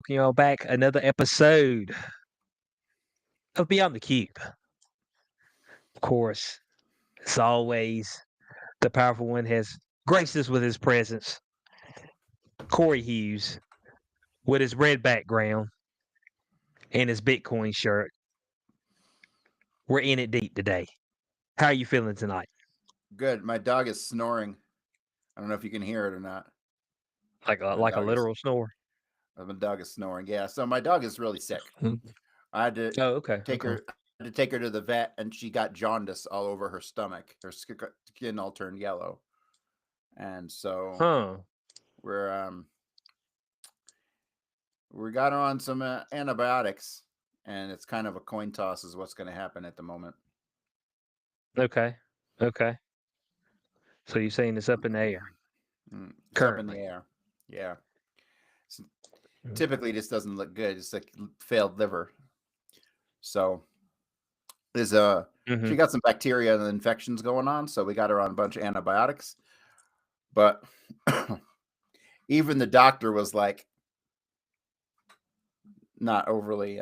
welcome y'all back. Another episode of Beyond the Cube. Of course, as always, the powerful one has graced us with his presence. Corey Hughes, with his red background and his Bitcoin shirt. We're in it deep today. How are you feeling tonight? Good. My dog is snoring. I don't know if you can hear it or not. Like a My like a dog is literal snore. my dog is snoring. Yeah. So my dog is really sick. Hmm. I had to Oh, okay, take okay. her. I had to take her to the vet, and she got jaundice all over her stomach. Her skin all turned yellow, and so Huh. we're we got her on some antibiotics, and it's kind of a coin toss is what's going to happen at the moment. Okay. Okay. So you're saying it's up in the air It's up in currently. the air. Yeah. It's, Mm. typically, this doesn't look good. It's like failed liver. So there's Mm-hmm. she got some bacteria and infections going on, so we got her on a bunch of antibiotics. But even the doctor was like not overly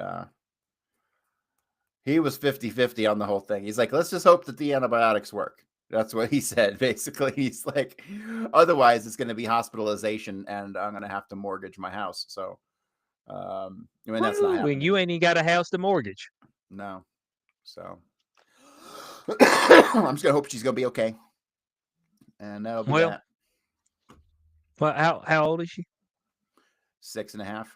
he was 50-50 on the whole thing. He's like, let's just hope that the antibiotics work. That's what he said. Basically, he's like, otherwise it's going to be hospitalization and I'm going to have to mortgage my house. So, I mean, that's not Woo! And you happening. ain't even got a house to mortgage. No. So I'm just going to hope she's going to be okay. And that'll be Well, that. well, how old is she? 6.5.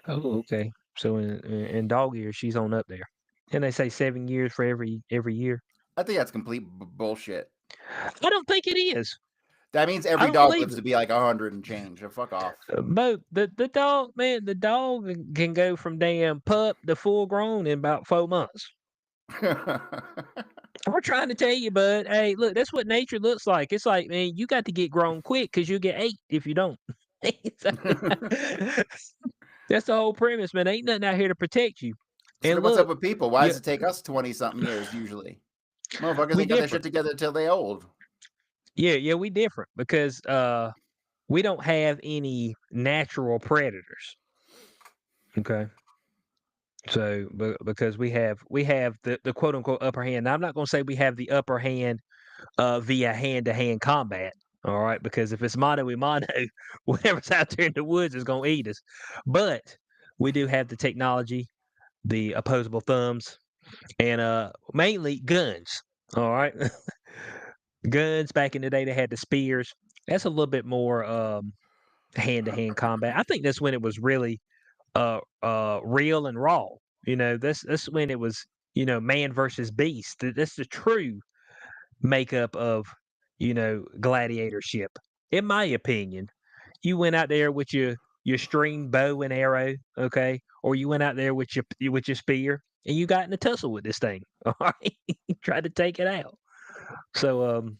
Oh, okay. So in dog years, she's on up there. And they say 7 years for every year. I think that's complete bullshit. I don't think it is. That means I every don't dog believe lives it. to be like 100 and change. So fuck off. But the dog, man, the dog can go from damn pup to full grown in about 4 months. We're trying to tell you, bud. Hey, look, that's what nature looks like. It's like, man, you got to get grown quick because you'll get ate if you don't. So, that's the whole premise, man. Ain't nothing out here to protect you. So And what's up look, with people? Why yeah, does it take us 20 something years usually? Motherfuckers we ain't got their shit different. together until they old. Yeah, we different because we don't have any natural predators. Okay. So because we have the quote unquote upper hand. Now I'm not gonna say we have the upper hand via hand to hand combat. All right, because if it's mano a mano, whatever's out there in the woods is gonna eat us. But we do have the technology, the opposable thumbs, and mainly guns. All right. Guns back in the day they had the spears. That's a little bit more hand to hand combat. I think that's when it was really real and raw. That's when it was, man versus beast. That's the true makeup of, gladiatorship. In my opinion, you went out there with your string bow and arrow, okay, or you went out there with your spear and you got in a tussle with this thing. All right, you tried to take it out. So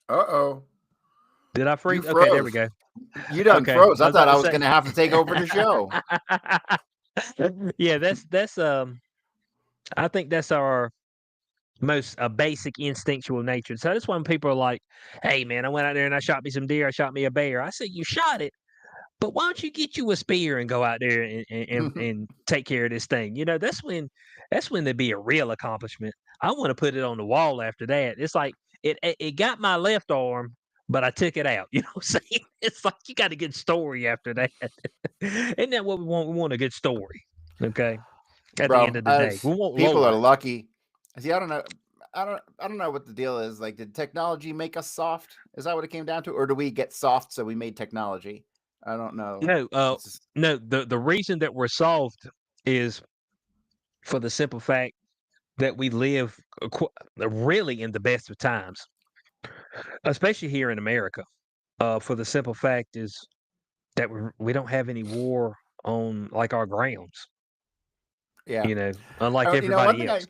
Uh-oh. did I You freeze? Okay, there we froze. go. You done Okay, froze. I I was thought about I to was say. gonna have to take over the show. Yeah, that's I think that's our most basic instinctual nature. So that's when people are like, "Hey, man, I went out there and I shot me some deer. I shot me a bear." I said, "You shot it, but why don't you get you a spear and go out there and take care of this thing?" That's when there'd be a real accomplishment. I want to put it on the wall after that. It's like it got my left arm, but I took it out. You know what I'm saying? It's like you got a good story after that. Isn't that what we want? We want a good story. Okay. At the end Bro, of the day, we want people are lore. lucky. See, I don't know. I don't know what the deal is. Like, did technology make us soft? Is that what it came down to? Or do we get soft so we made technology? I don't know. No, It's just, no. The reason that we're solved is for the simple fact that we live really in the best of times, especially here in America. For the simple fact is that we don't have any war on like our grounds. yeah. Unlike You know, everybody else.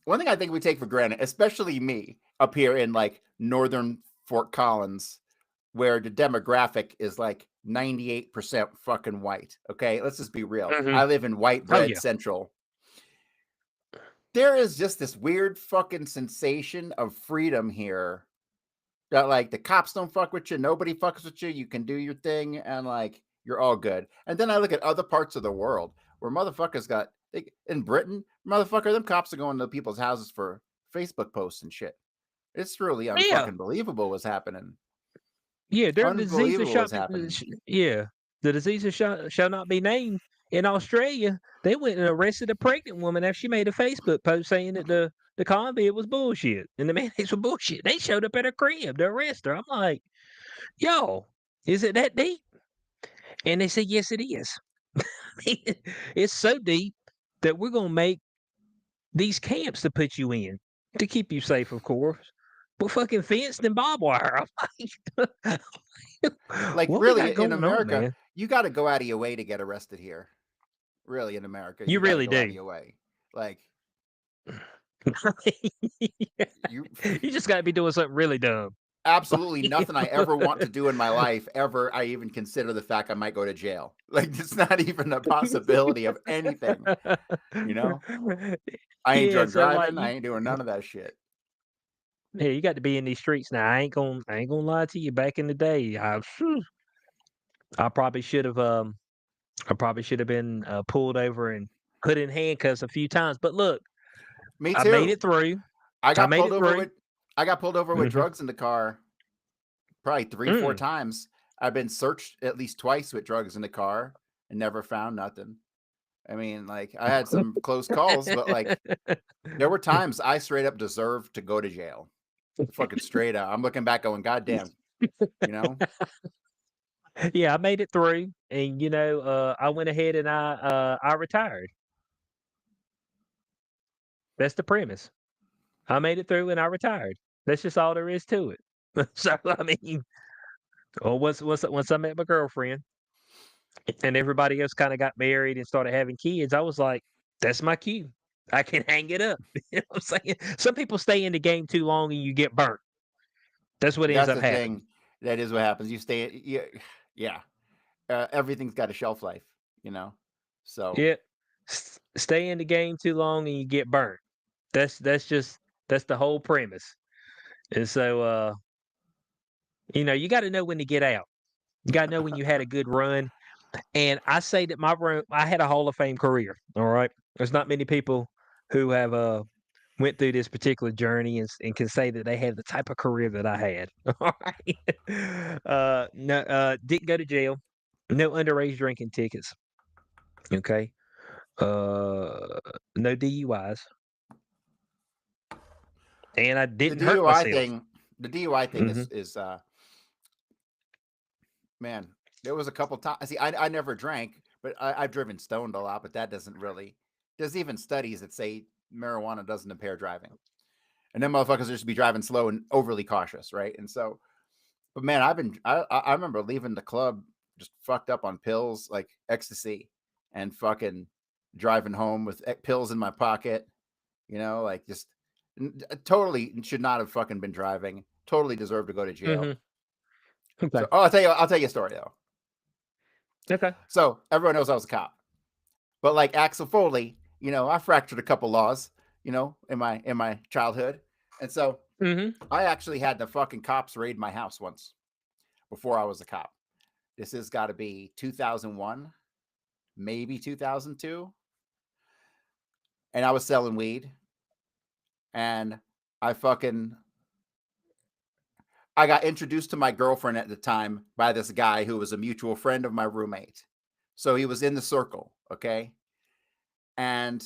one thing I think we take for granted, especially me up here in like northern Fort Collins, where the demographic is like 98% fucking white. Okay, let's just be real. Hmm. I live in white Oh bread yeah. central. There is just this weird fucking sensation of freedom here that like the cops don't fuck with you, nobody fucks with you, you can do your thing, and like you're all good. And then I look at other parts of the world where motherfuckers got in Britain, motherfucker, them cops are going to people's houses for Facebook posts and shit. It's really Yeah, unfucking believable what's happening. yeah, during the disease that Unbelievable shall what's happening. yeah, the disease that shall not be named in Australia, they went and arrested a pregnant woman after she made a Facebook post saying that the convict was bullshit and the mandates were bullshit. They showed up at her crib to arrest her. I'm like, yo, is it that deep? And they said, yes, it is. It's so deep that we're gonna make these camps to put you in to keep you safe, of course. But fucking fenced and barbed wire. I'm like, Like what we really got in going on, America, man? you got to go out of your way to get arrested here. Really in America, You you got to really go out do. of your way. Like you You just got to be doing something really dumb. absolutely nothing I ever want to do in my life ever I even consider the fact I might go to jail. Like it's not even a possibility of anything, you know? I ain't Yeah, drunk so like driving, I ain't doing none of that shit. yeah, you got to be in these streets now. I ain't gonna lie to you. Back in the day, I probably should have I probably should have been pulled over and put in handcuffs a few times. But look, Me I made too. it through. I I got made pulled it over through. with I got pulled over with Mhm. drugs in the car probably 3, 4 Mm. times. I've been searched at least twice with drugs in the car and never found nothing. I mean, like I had some close calls, but like there were times I straight up deserved to go to jail. Fucking straight up. I'm looking back going, God damn, you know? Yeah, I made it through, and I went ahead and I retired. That's the premise. I made it through and I retired. That's just all there is to it. So I mean, once I met my girlfriend and everybody else kind of got married and started having kids, I was like, that's my cue. I can hang it up. You know what I'm saying? Some people stay in the game too long and you get burnt. That's what ends That's up the happening. thing. That is what happens. You stay, yeah, yeah. Everything's got a shelf life, you know? So Yeah. Stay in the game too long and you get burnt. That's the whole premise. And so you gotta know when to get out. You gotta know when you had a good run. And I say that my run I had a Hall of Fame career. All right. There's not many people who have went through this particular journey and can say that they had the type of career that I had. All right. No, didn't go to jail. No underage drinking tickets. Okay. Uh, no DUIs, and I the didn't hurt DUI myself. thing, the DUI thing Mhm. is man, there was a couple times. See, I never drank, but I've driven stoned a lot, but that doesn't really. There's even studies that say marijuana doesn't impair driving, and then motherfuckers just be driving slow and overly cautious, right? And so, but man, I remember leaving the club just fucked up on pills like ecstasy, and fucking driving home with pills in my pocket, like just totally should not have fucking been driving. Totally deserved to go to jail. Mhm. Okay. So, oh, I'll tell you a story though. Okay. So everyone knows I was a cop, but like Axel Foley, I fractured a couple laws, in my childhood, and so Mhm. I actually had the fucking cops raid my house once before I was a cop. This has got to be 2001, maybe 2002, and I was selling weed, and I fucking I got introduced to my girlfriend at the time by this guy who was a mutual friend of my roommate. So he was in the circle, okay? And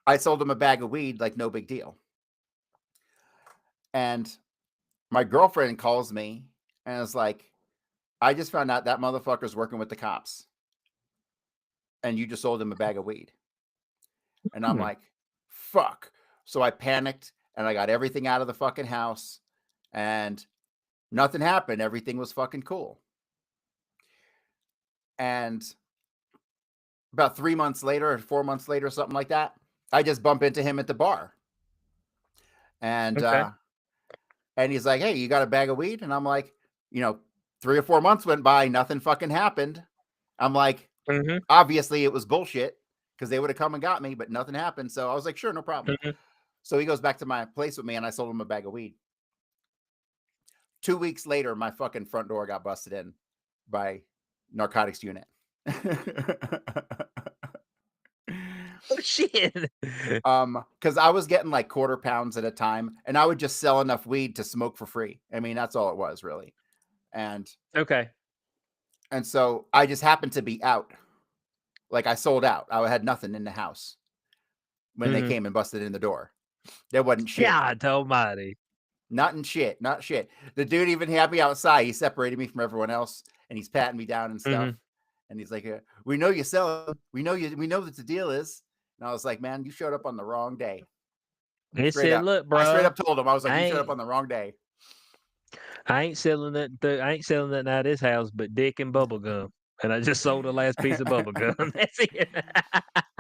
I sold him a bag of weed like no big deal. And my girlfriend calls me and is like, I just found out that motherfucker's working with the cops and you just sold him a bag of weed. And I'm Mhm. like, fuck. So I panicked and I got everything out of the fucking house and nothing happened. Everything was fucking cool. And about 3 months later or 4 months later, something like that, I just bump into him at the bar. And Okay. and he's like, "Hey, you got a bag of weed?" And I'm like, 3 or 4 months went by, nothing fucking happened. I'm like, Mhm. obviously it was bullshit because they would have come and got me, but nothing happened. So I was like, sure, no problem. Mhm. So he goes back to my place with me and I sold him a bag of weed. 2 weeks later, my fucking front door got busted in by narcotics unit. Oh shit. Because I was getting like quarter pounds at a time, and I would just sell enough weed to smoke for free. I mean, that's all it was really. And Okay. and so I just happened to be out. Like I sold out. I had nothing in the house when they Mhm. came and busted in the door. There wasn't shit. God almighty. Nothing shit. Not shit. The dude even had me outside. He separated me from everyone else, and he's patting me down and stuff. Mhm. And he's like, "We know you sell them. We know you. We know what the deal is." And I was like, "Man, you showed up on the wrong day." He Straight said, up. "Look, I straight bro, up told him. I was like, I "You showed up ain't on the wrong day." I ain't selling that I ain't selling nothing out of this house but dick and bubble gum. And I just sold the last piece of bubble gum. That's it.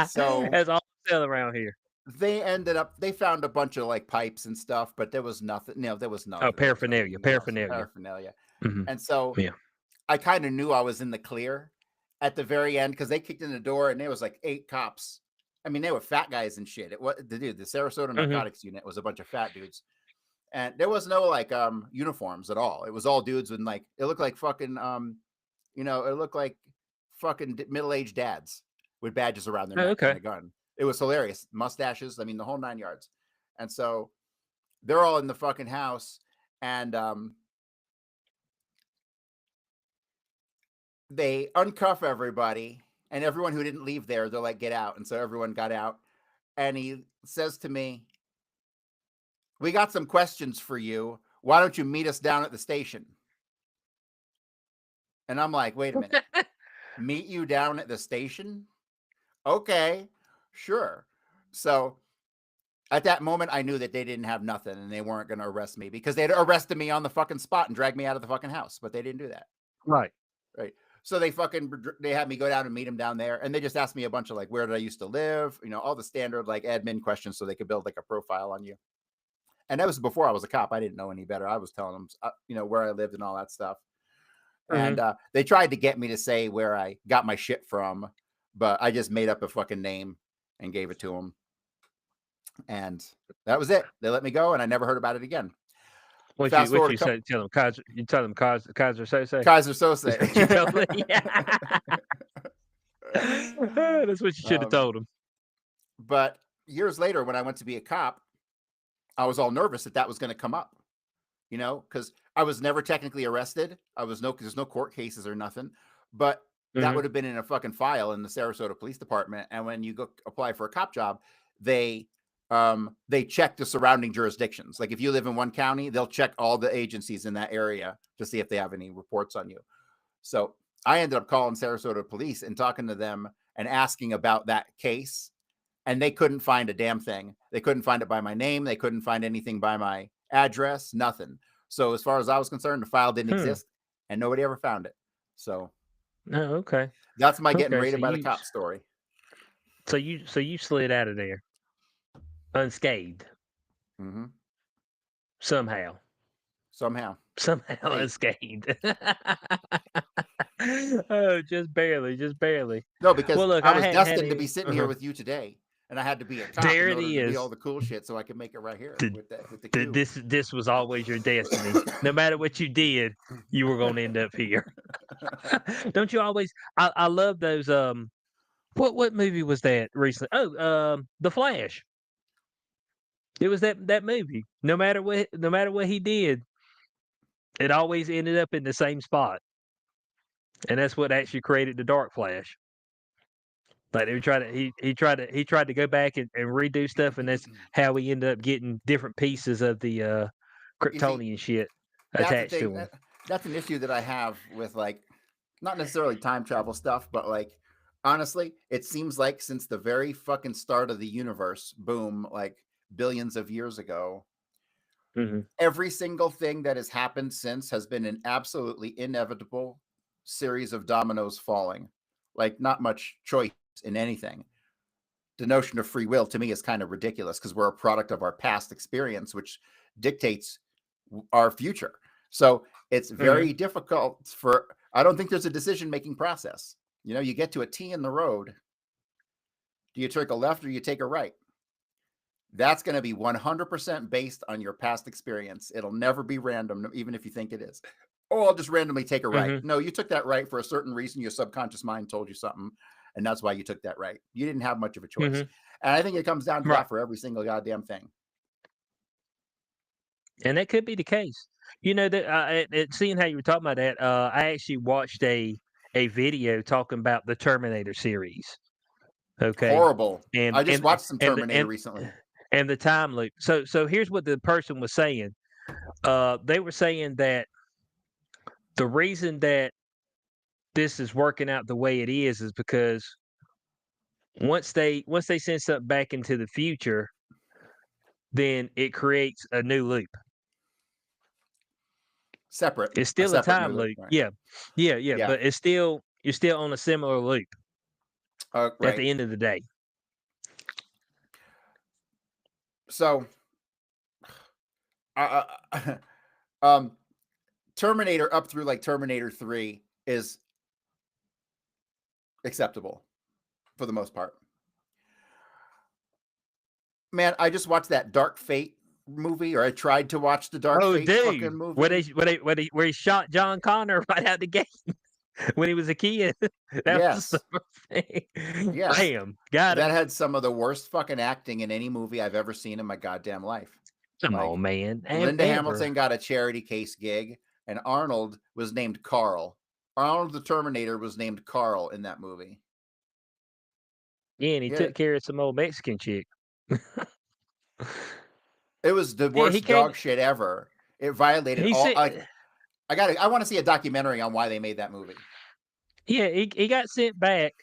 So That's all I sell around here. they found a bunch of like pipes and stuff, but there was nothing. There was Oh, nothing that was going to paraphernalia, leave the house. paraphernalia. Paraphernalia. Mhm. And so Yeah. I kind of knew I was in the clear at the very end because they kicked in the door and there was like 8 cops. I mean, they were fat guys and shit. The Sarasota Mhm. narcotics unit was a bunch of fat dudes. And there was no like uniforms at all. It was all dudes with like it looked like fucking it looked like fucking middle-aged dads with badges around their Oh, neck and okay. a gun. It was hilarious. Mustaches, I mean the whole 9 yards. And so they're all in the fucking house and they uncuff everybody and everyone who didn't leave there, they're like, get out. And so everyone got out. And he says to me, we got some questions for you. Why don't you meet us down at the station? And I'm like, wait a minute. Meet you down at the station? Okay, sure. So at that moment, I knew that they didn't have nothing and they weren't going to arrest me because they'd arrested me on the fucking spot and dragged me out of the fucking house, but they didn't do that. Right. Right. So they had me go down and meet them down there, and they just asked me a bunch of like, where did I used to live? All the standard like admin questions, so they could build like a profile on you. And that was before I was a cop. I didn't know any better. I was telling them, where I lived and all that stuff. And Mhm. they tried to get me to say where I got my shit from, but I just made up a fucking name and gave it to them. And that was it. They let me go, and I never heard about it again. Fast What forward a you couple. say tell them Kaiser you tell them Kaiser Sose? Kaiser Is Sose. that what you told them? Yeah. That's what you should have um, told them. but years later, when I went to be a cop, I was all nervous that was going to come up, because I was never technically arrested. There's no court cases or nothing, but that Mhm. would have been in a fucking file in the Sarasota Police Department. And when you go apply for a cop job, they check the surrounding jurisdictions. Like if you live in one county, they'll check all the agencies in that area to see if they have any reports on you. So I ended up calling Sarasota Police and talking to them and asking about that case, and they couldn't find a damn thing. They couldn't find it by my name. They couldn't find anything by my address, nothing. So as far as I was concerned, the file didn't Hmm. exist and nobody ever found it. So Oh, okay. that's my getting Okay, raided by the cop story. so you slid out of there unscathed Mm-hmm. somehow. Somehow. Somehow Hey, unscathed. Oh, just barely, just barely. no, because Well, look, I I was hadn't had destined to be any sitting here with you today, and I had to be a cop there in it order to be all is. the cool shit so I could make it right here Th with the th cube. this was always your destiny. No matter what you did, you were gonna end up here. Don't you always I love those, what movie was that recently? Oh, The Flash. It was that movie. No matter what he did, it always ended up in the same spot, and that's what actually created the Dark Flash. Like, they tried to he tried to go back and redo stuff, and that's how we ended up getting different pieces of the, You see, Kryptonian shit that's the attached to thing. him. That's an issue that I have with like not necessarily time travel stuff, but like honestly, it seems like since the very fucking start of the universe, boom, like billions of years ago, Mhm. every single thing that has happened since has been an absolutely inevitable series of dominoes falling. Like not much choice in anything. The notion of free will to me is kind of ridiculous because we're a product of our past experience, which dictates our future. So it's Mhm. very difficult for, I don't think there's a decision making process. You get to a T in the road. Do you take a left or you take a right? That's going to be 100% based on your past experience. It'll never be random, even if you think it is. Oh, I'll just randomly take a right. Mhm. No, you took that right for a certain reason. Your subconscious mind told you something, and that's why you took that right. You didn't have much of a choice. Mhm. And I think it comes down to Right. that for every single goddamn thing. And that could be the case. You know that seeing how you were talking about that, I actually watched a video talking about the Terminator series. Okay, Horrible. and I just and watched some and Terminator and recently. and the time loop. So here's what the person was saying. They were saying that the reason that this is working out the way it is because once they send something back into the future, then it creates a new loop. Separate, It's a still a separate new time loop, loop. right? Yeah. Yeah, yeah, Yeah. but you're still on a similar loop at Right. the end of the day. So, uh, um, Terminator up through like Terminator 3 is acceptable for the most part. Man, I just watched that Dark Fate movie, or I tried to watch the Dark Oh, Fate dude, fucking movie. where he shot John Connor right out the gate when he was a kid. That was the Yes. first thing. Yes. Bam, got That him. had some of the worst fucking acting in any movie I've ever seen in my goddamn life. Come Like, on, man. Linda Ever. Hamilton got a charity case gig, and Arnold was named Carl. Arnold the Terminator was named Carl in that movie. Yeah, and he Yeah, took care of some old Mexican chick. it was the Yeah, he worst came dog shit ever. It violated he all. said I want to see a documentary on why they made that movie. yeah, he got sent back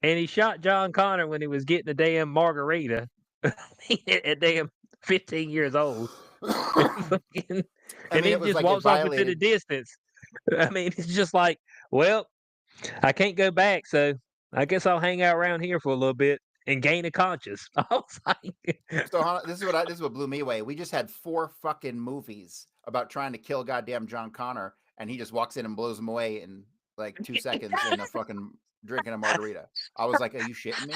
and he shot John Connor when he was getting a damn margarita at damn 15 years old. Fucking I and mean, then it was just like it walks off into the violated. distance. I mean, it's just like, well, I can't go back, so I guess I'll hang out around here for a little bit and gain a conscience. I was like, So this is what blew me away. We just had 4 fucking movies about trying to kill goddamn John Connor, and he just walks in and blows him away in like 2 seconds in a fucking drinking a margarita. I was like, "Are you shitting me?"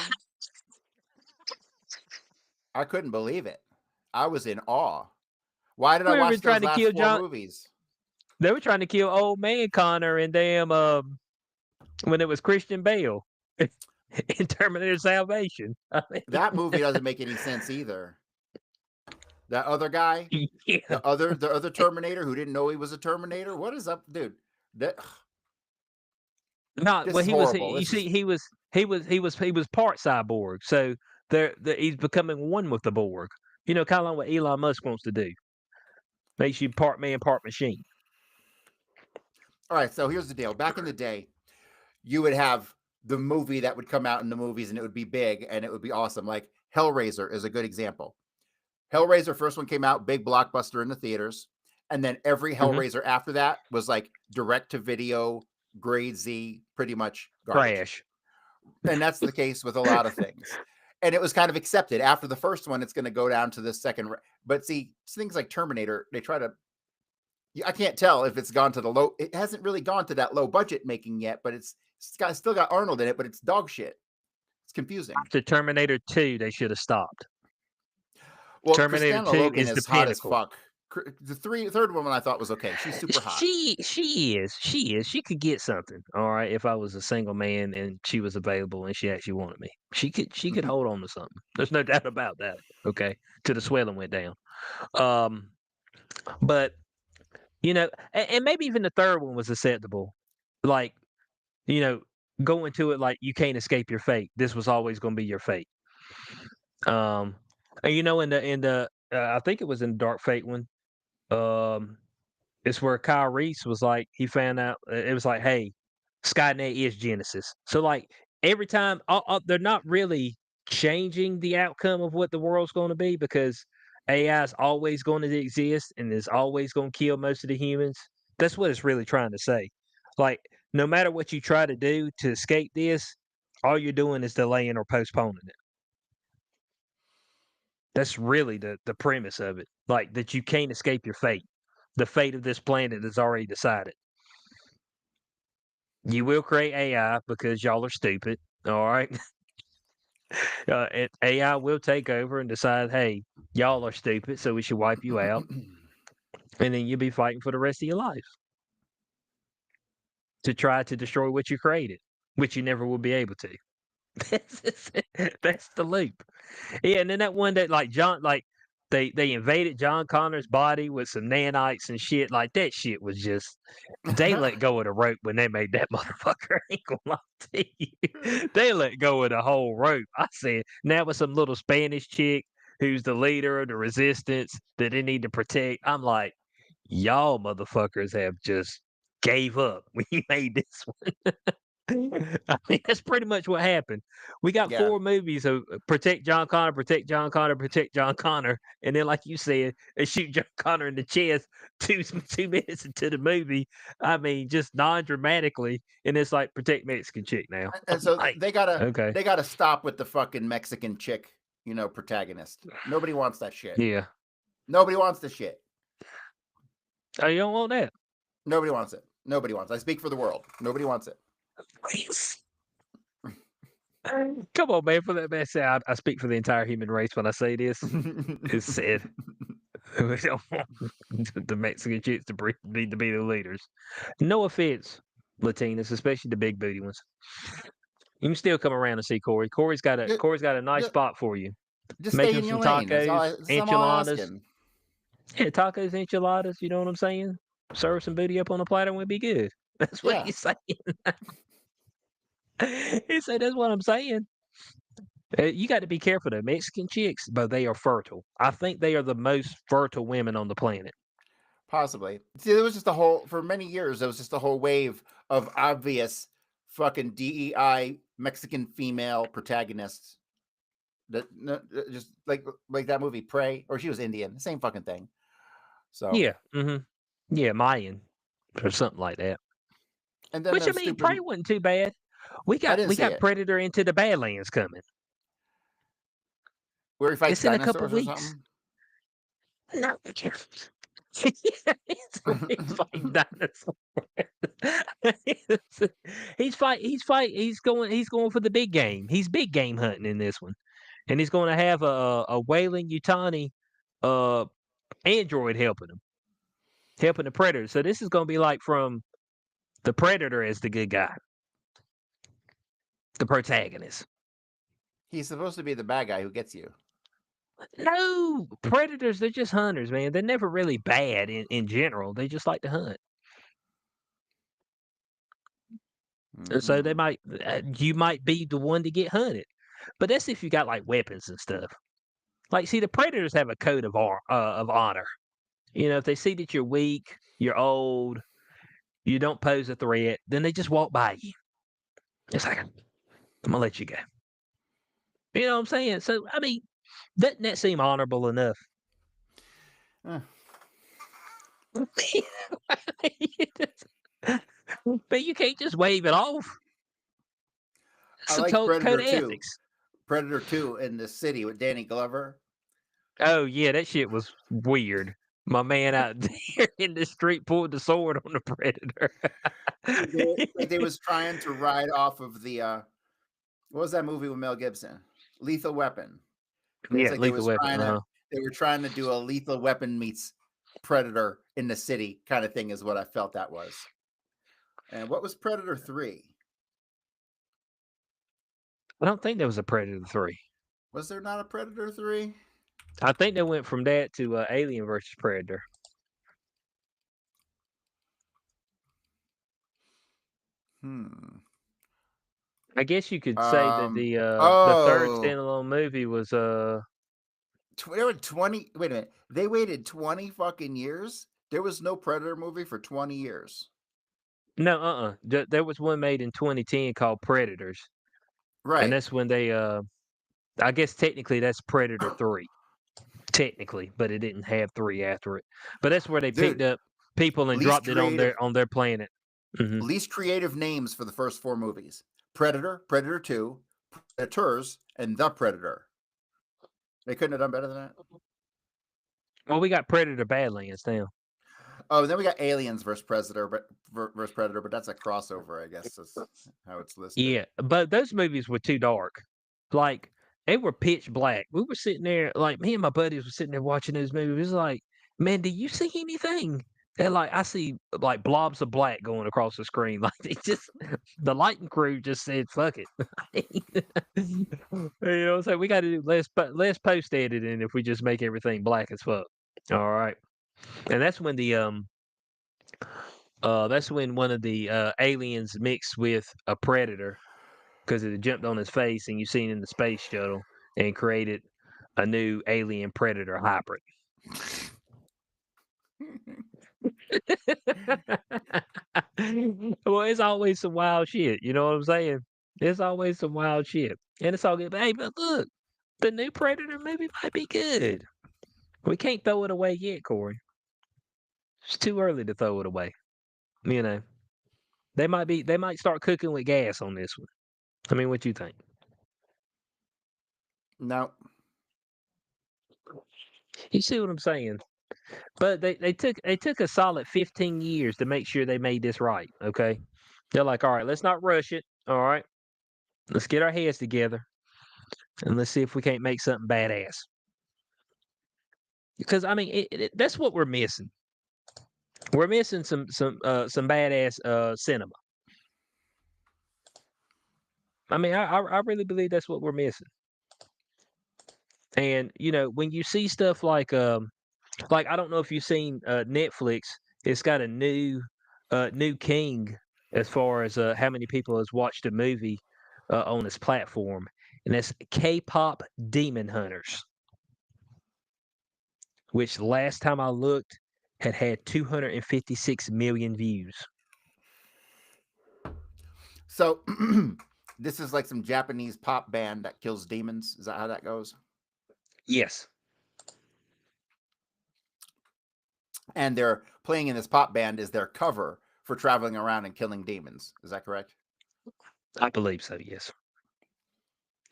I couldn't believe it. I was in awe. Why did I we were watch trying those to last kill 4 John. movies? They were trying to kill old man Connor and damn when it was Christian Bale in Terminator Salvation. I That mean, movie doesn't make any sense either. That other guy, yeah. the other Terminator who didn't know he was a Terminator. What is up, dude? That No, this well, is he was. horrible. You This is see, he was part cyborg. So he's becoming one with the Borg. You know, kind of like what Elon Musk wants to do. Makes you part man, part machine. all right. So here's the deal. Back in the day, you would have the movie that would come out in the movies and it would be big and it would be awesome. Like Hellraiser is a good example. Hellraiser first one came out, big blockbuster in the theaters, and then every Hmm. Hellraiser after that was like direct to video, grade Z, pretty much garbage. Trash. And that's the case with a lot of things. And it was kind of accepted after the first one. It's going to go down to the second. But see, things like Terminator, they try to. I can't tell if it's gone to the low. It hasn't really gone to that low budget making yet, but still got Arnold in it, but it's dog shit. It's confusing. After Terminator 2, they should have stopped. Well, Terminator Christina 2 Logan is the is hot as pinnacle. fuck. Third woman I thought was okay. She's super hot. She is. She could get something. All right, if I was a single man and she was available and she actually wanted me, she could hold on to something. There's no doubt about that. Okay, till the swelling went down. Um, but and maybe even the third one was acceptable. Like you know, go into it like you can't escape your fate. This was always going to be your fate. Um, and in the I think it was in the Dark Fate one. Um, it's where Kyle Reese was like he found out it was like, hey, Skynet is Genesis. So like every time they're not really changing the outcome of what the world's going to be because AI is always going to exist and is always going to kill most of the humans. That's what it's really trying to say. Like no matter what you try to do to escape this, all you're doing is delaying or postponing it. That's really the premise of it. Like that you can't escape your fate. The fate of this planet is already decided. You will create AI because y'all are stupid. All right. And AI will take over and decide, hey, y'all are stupid, so we should wipe you out, and then you'll be fighting for the rest of your life to try to destroy what you created, which you never will be able to. That's that's the loop. Yeah, and then that one that like John, like they invaded John Connor's body with some nanites and shit. Like that shit was just they let go of the rope when they made that motherfucker. I ain't gonna lie to you. They let go of the whole rope. I said, now with some little Spanish chick who's the leader of the resistance that they need to protect. I'm like, y'all motherfuckers have just gave up when you made this one. I mean, that's pretty much what happened. We got Yeah. 4 movies of protect John Connor, protect John Connor, protect John Connor, and then, like you said, they shoot John Connor in the chest 2 minutes into the movie. I mean, just non-dramatically, and it's like protect Mexican chick now. And I'm so like, they gotta okay, they gotta stop with the fucking Mexican chick, protagonist. Nobody wants that shit. yeah. Nobody wants the shit. Oh, you don't want that? Nobody wants it. Nobody wants. I speak for the world. Nobody wants it. Please. Come on, man. For that man, say I speak for the entire human race when I say this. It's said. We don't want the Mexican chicks to need to be the leaders. No offense, Latinas, especially the big booty ones. You can still come around and see Corey. just, Corey's got a nice just, spot for you. just Make stay him in your some lane. That's all. tacos, That's all I'm enchiladas. asking. Yeah, tacos, enchiladas. You know what I'm saying? Serve some booty up on a platter and we'd be good. That's what Yeah. he's saying. He said, "That's what I'm saying." You got to be careful though. Mexican chicks, but they are fertile. I think they are the most fertile women on the planet. Possibly. See, there was just a whole for many years. There was just a whole wave of obvious fucking DEI Mexican female protagonists. Just like that movie Prey, or she was Indian, same fucking thing. So, Yeah, yeah, Mayan or something like that. and then Which I the mean, stupid. Prey wasn't too bad. We I got didn't we see got it. Predator into the Badlands coming. Where he fights It's in a couple dinosaurs or weeks. something. No, he's fighting dinosaurs. He's going for the big game. He's big game hunting in this one, and he's going to have a Wayland Utani uh android helping the Predator. So this is going to be like from the Predator as the good guy, the protagonist. He's supposed to be the bad guy who gets you. No, predators, they're just hunters, man. They're never really bad in general. They just like to hunt. And so they Mm. might you might be the one to get hunted. But that's if you got like weapons and stuff. Like see the predators have a code of honor. You know, if they see that you're weak, you're old, you don't pose a threat, then they just walk by you. It's like I'm gonna let you go. You know what I'm saying? So I mean, doesn't that seem honorable enough? Uh, But you can't just wave it off. I It's a liked code Predator of 2. ethics. Predator 2 in the city with Danny Glover. Oh yeah, that shit was weird. My man out there in the street pulled the sword on the predator. Like they was trying to ride off of the what was that movie with Mel Gibson? Lethal Weapon. It's Yeah, like lethal weapon. Uh-huh. they were trying to do a Lethal Weapon meets Predator in the city kind of thing is what I felt that was. And what was Predator 3? I don't think there was a Predator 3. Was there not a Predator 3? I think they went from that to Alien versus Predator. Hmm. I guess you could say that the third Oh, standalone movie was there were 20. Wait a minute. They waited 20 fucking years. There was no Predator movie for 20 years. no there was one made in 2010 called Predators, and Right. that's when they I guess technically that's Predator 3. Technically, but it didn't have 3 after it. But that's where they picked Dude, up people and least dropped it creative on their planet. Mhm. least creative names for the first 4 movies. Predator, Predator 2, Predators, and The Predator. They couldn't have done better than that. Well, we got Predator Badlands now. Oh, and then we got Aliens versus Predator, but that's a crossover, I guess. Is how it's listed. Yeah, but those movies were too dark. Like They were pitch black. We were sitting there, like, me and my buddies were sitting there watching those movies. It was like, "Man, do you see anything?" And, like, I see, like, blobs of black going across the screen. Like, they just the lighting crew just said, "Fuck it." You know what I'm saying? We gotta do less post editing if we just make everything black as fuck. Alright. And that's when one of the, aliens mixed with a predator because it had jumped on his face and you seen in the space shuttle and created a new alien predator hybrid. Well, it's always some wild shit, you know what I'm saying? It's always some wild shit. And it's all good. But hey, but look, the new Predator movie might be good. We can't throw it away yet, Corey. It's too early to throw it away. You know, they might start cooking with gas on this one. I mean, what you think? No. You see what I'm saying? But they took a solid 15 years to make sure they made this right. Okay, they're like, all right, let's not rush it. All right, let's get our heads together and let's see if we can't make something badass. Because I mean, that's what we're missing. We're missing some badass cinema. I mean, I really believe that's what we're missing. And you know, when you see stuff like I don't know if you've seen Netflix, it's got a new king as far as how many people has watched a movie on this platform, and that's K-pop Demon Hunters, which last time I looked had 256 million views. So this is like some Japanese pop band that kills demons. Is that how that goes? Yes, And they're playing in this pop band is their cover for traveling around and killing demons. Is that correct? I believe so. Yes.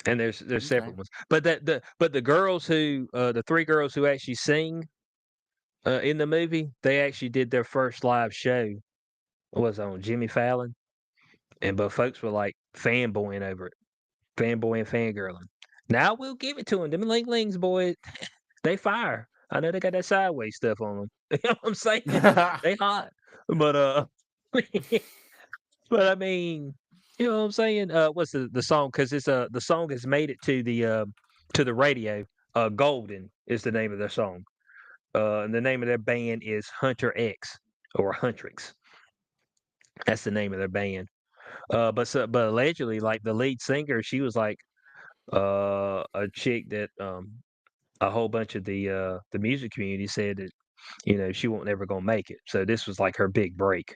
And there's Okay. separate ones, but the girls who the three girls who actually sing in the movie, they actually did their first live show was on Jimmy Fallon, and but folks were like fanboying over it, fanboy and fangirling. Now we'll give it to them. Them Ling Lings, boy, they fire. I know they got that sideways stuff on them. You know what I'm saying? They hot, but but I mean, you know what I'm saying? What's the song? Because the song has made it to the radio. Golden is the name of their song. And the name of their band is Hunter X or Huntrix. That's the name of their band. But allegedly, like the lead singer, she was like a chick that a whole bunch of the music community said that she won't ever gonna make it. So this was like her big break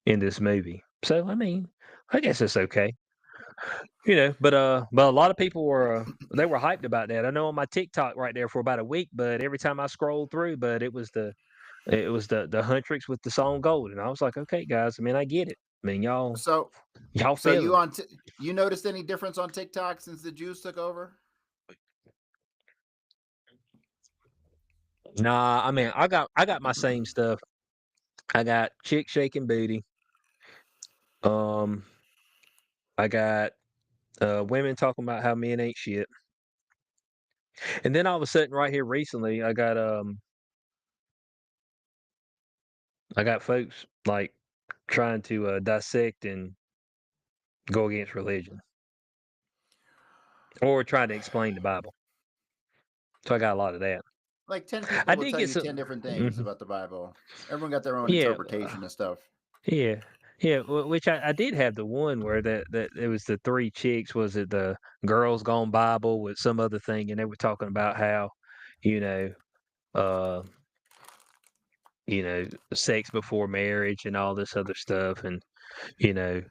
in this movie. So I mean, I guess it's okay. But a lot of people were they were hyped about that. I know on my TikTok right there for about a week, but every time I scrolled through, but it was the Huntrix with the song Gold, and I was like, okay, guys. I mean, I get it. I mean, y'all So y'all so feeling you it. you noticed any difference on TikTok since the Jews took over? Nah, I mean, I got my same stuff. I got chick shaking booty. Um, I got women talking about how men ain't shit, and then all of a sudden, right here recently, I got folks like trying to dissect and go against religion or trying to explain the Bible. So I got a lot of that. Like 10 I people will did tell get you some. 10 different things Mhm. about the Bible. Everyone got their own Yeah, interpretation of stuff. yeah, yeah. Which I did have the one where that it was the three chicks. Was it the Girls Gone Bible with some other thing, and they were talking about how, you know, uh, sex before marriage and all this other stuff, and you know,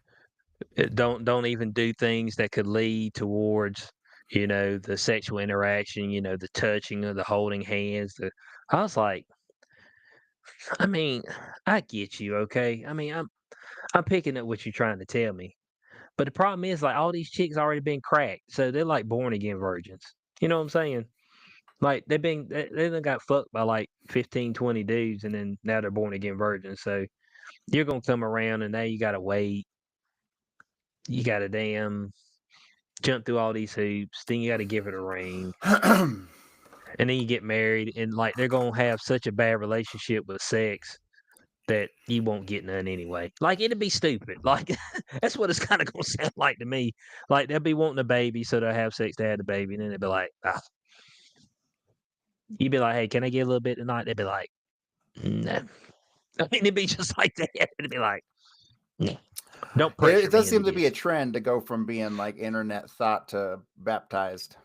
don't even do things that could lead towards the sexual interaction, the touching or the holding hands. I was like, I mean, I get you, okay. I mean, I'm picking up what you're trying to tell me, but the problem is like all these chicks already been cracked, so they're like born again virgins. You know what I'm saying? Like they done got fucked by like 15, 20 dudes, and then now they're born again virgins. So you're gonna come around, and now you gotta wait. You gotta damn. jump through all these hoops, then you gotta give it a ring, and then you get married, and, like, they're gonna have such a bad relationship with sex that you won't get none anyway. Like, it'd be stupid. Like, that's what it's kinda gonna sound like to me. Like, they'll be wanting a baby, so they'll have sex to have the baby, and then they'll be like, "Ah." You'd be like, "Hey, can I get a little bit tonight?" They'd be like, "No." I mean, it'd be just like that. It'd be like, "No, don't It pressure does me into seem to be a this." trend to go from being like internet thought to baptized.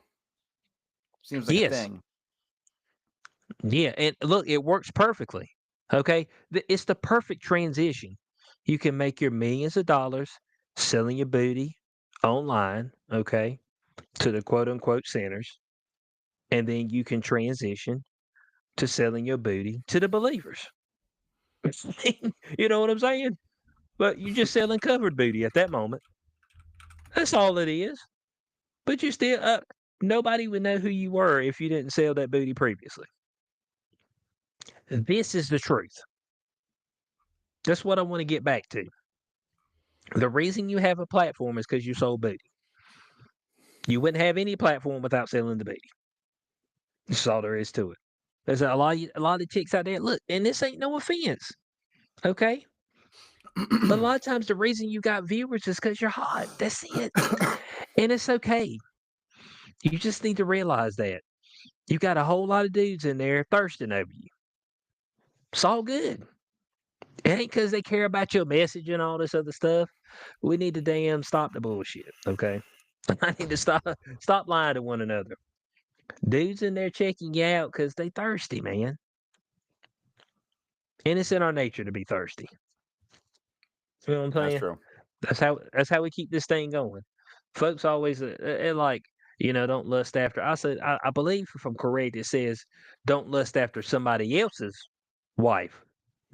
Seems like a Yes. thing. Yeah, and look, it works perfectly. Okay? It's the perfect transition. You can make your millions of dollars selling your booty online, okay, to the quote unquote sinners, and then you can transition to selling your booty to the believers. You know what I'm saying? But you're just selling covered booty at that moment. That's all it is. But you still nobody would know who you were if you didn't sell that booty previously. This is the truth. That's what I want to get back to. The reason you have a platform is because you sold booty. You wouldn't have any platform without selling the booty. That's all there is to it. There's a lot of chicks out there. Look, and this ain't no offense, okay? But a lot of times the reason you got viewers is because you're hot. That's it, and it's okay. You just need to realize that you got a whole lot of dudes in there thirsting over you. It's all good. It ain't because they care about your message and all this other stuff. We need to damn stop the bullshit, okay? I need to stop lying to one another. Dudes in there checking you out because they thirsty, man. And it's in our nature to be thirsty. You know what I'm That's saying? true. That's how we keep this thing going. Folks always like, don't lust after. I believe if I'm correct, it says don't lust after somebody else's wife,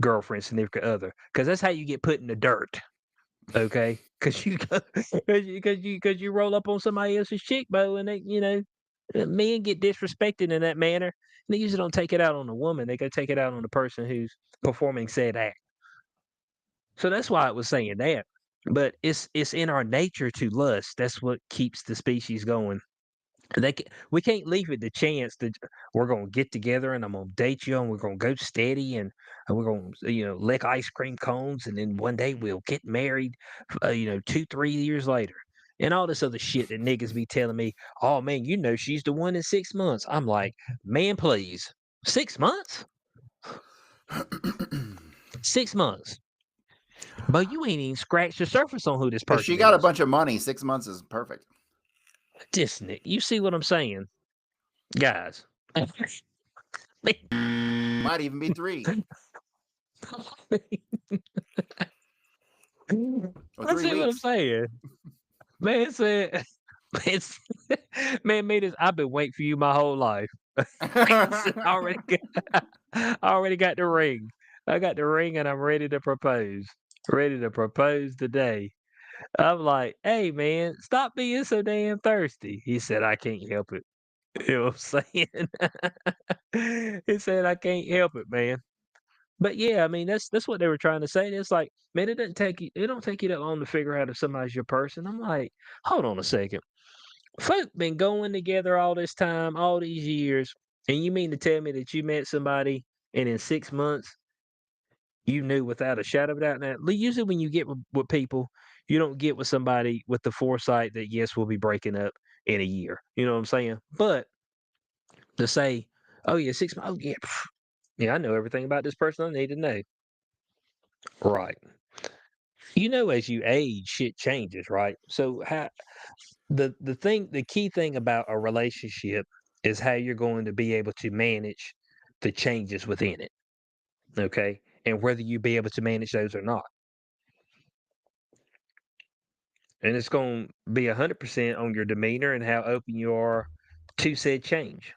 girlfriend, significant other, because that's how you get put in the dirt. Okay, because you roll up on somebody else's chick, Bo, and men get disrespected in that manner. And they usually don't take it out on the woman; they go take it out on the person who's performing said act. So that's why I was saying that. But it's in our nature to lust. That's what keeps the species going. We can't leave it to chance that we're gonna get together and I'm gonna date you and we're gonna go steady and we're gonna lick ice cream cones and then one day we'll get married 2-3 years later and all this other shit that niggas be telling me. Oh man, she's the one in 6 months. I'm like, man, please, 6 months, 6 months, but you ain't even scratched the surface on who this If she person got a is. bunch of money, 6 months is perfect. This Nick, you see what I'm saying, guys? Might even be 3 or I three see what I'm weeks. saying. Man said, man, man made this. I've been waiting for you my whole life. I said, I already got the ring. I got the ring and I'm ready to propose. Ready to propose today. I'm like, hey man, stop being so damn thirsty. He said, I can't help it. You know what I'm saying? He said, I can't help it, man. But yeah, I mean that's what they were trying to say. It's like, man, it don't take you that long to figure out if somebody's your person. I'm like, hold on a second. Folk been going together all this time, all these years, and you mean to tell me that you met somebody and in 6 months you knew without a shadow of a doubt? Now, usually when you get with people, you don't get with somebody with the foresight that yes, we'll be breaking up in a year. You know what I'm saying? But to say, oh yeah, 6 months, oh yeah, yeah, I know everything about this person I need to know. Right. As you age, shit changes, right? So how the key thing about a relationship is how you're going to be able to manage the changes within it. Okay. And whether you be able to manage those or not. And it's going to be 100% on your demeanor and how open you are to said change.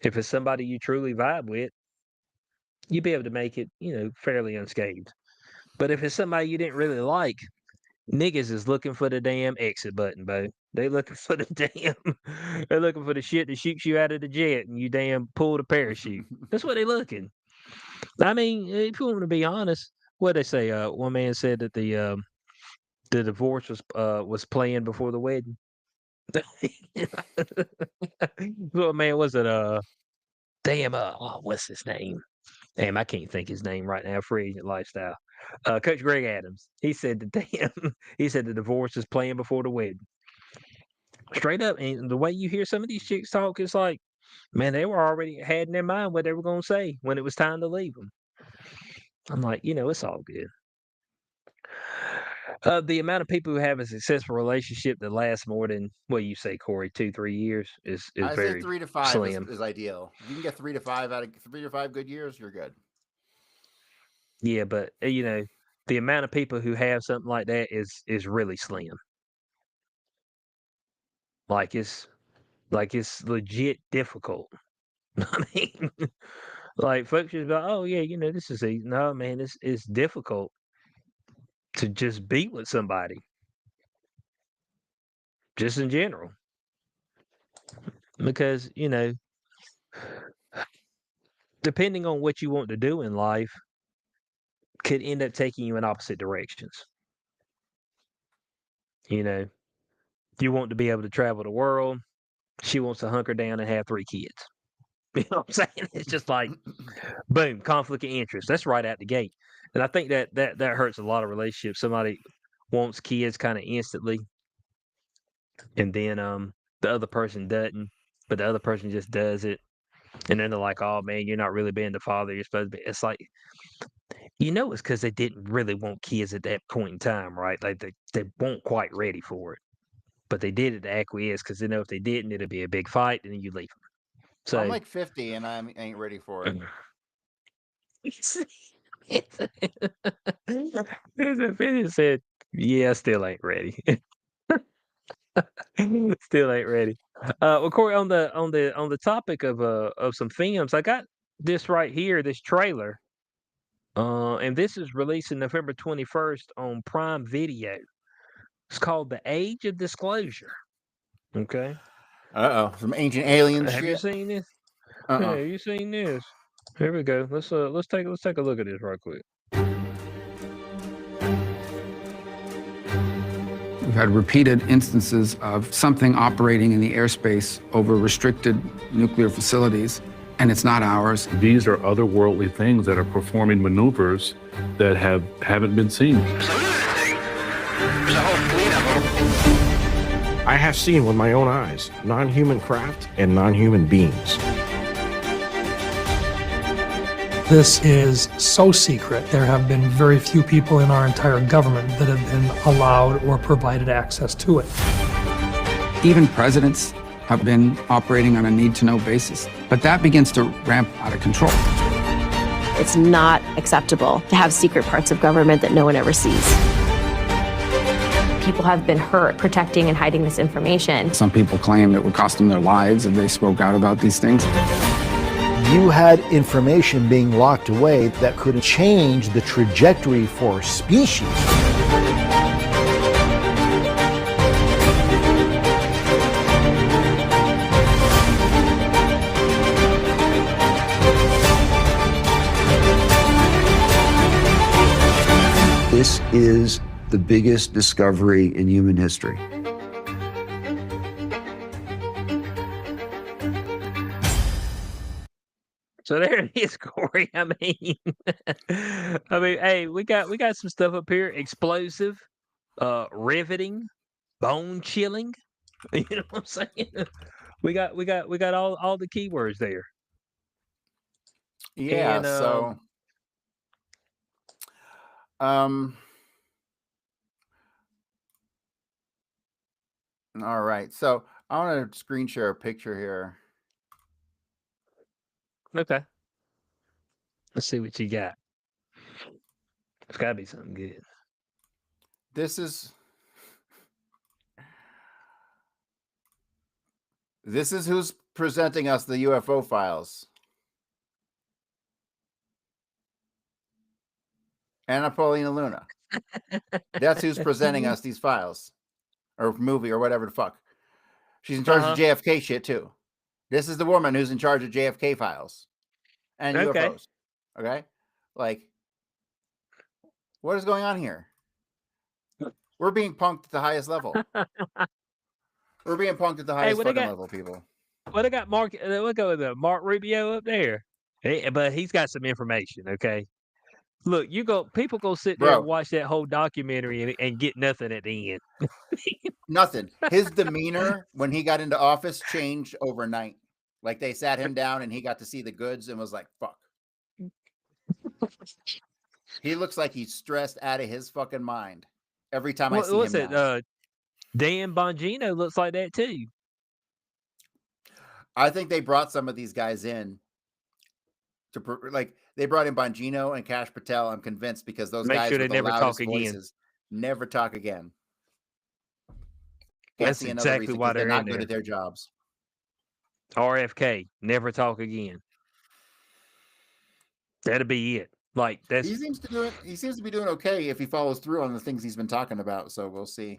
If it's somebody you truly vibe with, you'll be able to make it, fairly unscathed. But if it's somebody you didn't really like, niggas is looking for the damn exit button, bro. They looking for the they're looking for the shit that shoots you out of the jet and you damn pull the parachute. That's what they looking. I mean, if you want to be honest, what they say, one man said that the divorce was planned before the wedding. What man was it? Damn. What's his name? Damn, I can't think his name right now. Free agent lifestyle. Coach Greg Adams. He said the damn. He said the divorce is planned before the wedding. Straight up, and the way you hear some of these chicks talk, it's like, man, they were already had in their mind what they were gonna say when it was time to leave them. I'm like, it's all good. The amount of people who have a successful relationship that lasts more than what you say, Corey, 2, 3 years is I say very 3 to 5 slim. is ideal. If you can get 3 to 5 out of 3 to 5 good years, you're good. Yeah, but the amount of people who have something like that is really slim. Like it's legit difficult. I mean, like folks just go, oh yeah, this is easy. No, man, it's difficult to just be with somebody, just in general, because depending on what you want to do in life, could end up taking you in opposite directions. You know, you want to be able to travel the world. She wants to hunker down and have 3 kids. You know what I'm saying? It's just like boom, conflict of interest. That's right out the gate. And I think that hurts a lot of relationships. Somebody wants kids kind of instantly, and then the other person doesn't, but the other person just does it. And then they're like, "Oh man, you're not really being the father you're supposed to be." It's like, it's because they didn't really want kids at that point in time, right? Like they weren't quite ready for it, but they did it to acquiesce because they know if they didn't, it'd be a big fight, and then you leave them. I'm So like 50 and I ain't ready for it. there's a finish said, "Yeah, still ain't ready." Still ain't ready. Well, Corey, on the topic of some films, I got this right here, this trailer, and this is releasing November 21st on Prime Video. It's called The Age of Disclosure. Okay, Some ancient alien have you shit. seen this? Uh-uh. Yeah, you seen this? Here we go. Let's take a look at this right quick. We've had repeated instances of something operating in the airspace over restricted nuclear facilities, and it's not ours. These are otherworldly things that are performing maneuvers that haven't been seen. There's a whole fleet of them. I have seen with my own eyes non-human craft and non-human beings. This is so secret. There have been very few people in our entire government that have been allowed or provided access to it. Even presidents have been operating on a need-to-know basis, but that begins to ramp out of control. It's not acceptable to have secret parts of government that no one ever sees. People have been hurt protecting and hiding this information. Some people claim it would cost them their lives if they spoke out about these things. You had information being locked away that could change the trajectory for species. This is the biggest discovery in human history. So there it is, Corey. Hey, we got some stuff up here: explosive, riveting, bone chilling. You know what I'm saying? We got all the keywords there. Yeah, And so all right. So I want to screen share a picture here. okay, let's see what you got. It's got to be something good. This is who's presenting us the UFO files. Anna Paulina Luna. That's who's presenting us these files or movie or whatever the fuck. She's in charge of JFK shit too. This is the woman who's in charge of JFK files and UFOs. Okay? Like, what is going on here? We're being punked at the highest level. We're being punked at the Hey, highest what they fucking got? level, people. What they got? Mark, look over there, Mark Rubio up there. But he's got some information. Okay, look, people go sit there and Bro, watch that whole documentary and get nothing at the end. nothing. His demeanor when he got into office changed overnight. Like they sat him down and he got to see the goods and was like, fuck. He looks like he's stressed out of his fucking mind every time I see What's him it? now. Dan Bongino looks like that too. I think they brought some of these guys in to they brought in Bongino and Cash Patel. I'm convinced because those Make guys sure they with the never talk loudest again. voices never talk again. Can't That's see another exactly reason why because they're they're in not good there. at their jobs. RFK, never talk again. That'll be it. Like that's He seems to be doing okay if he follows through on the things he's been talking about. So we'll see.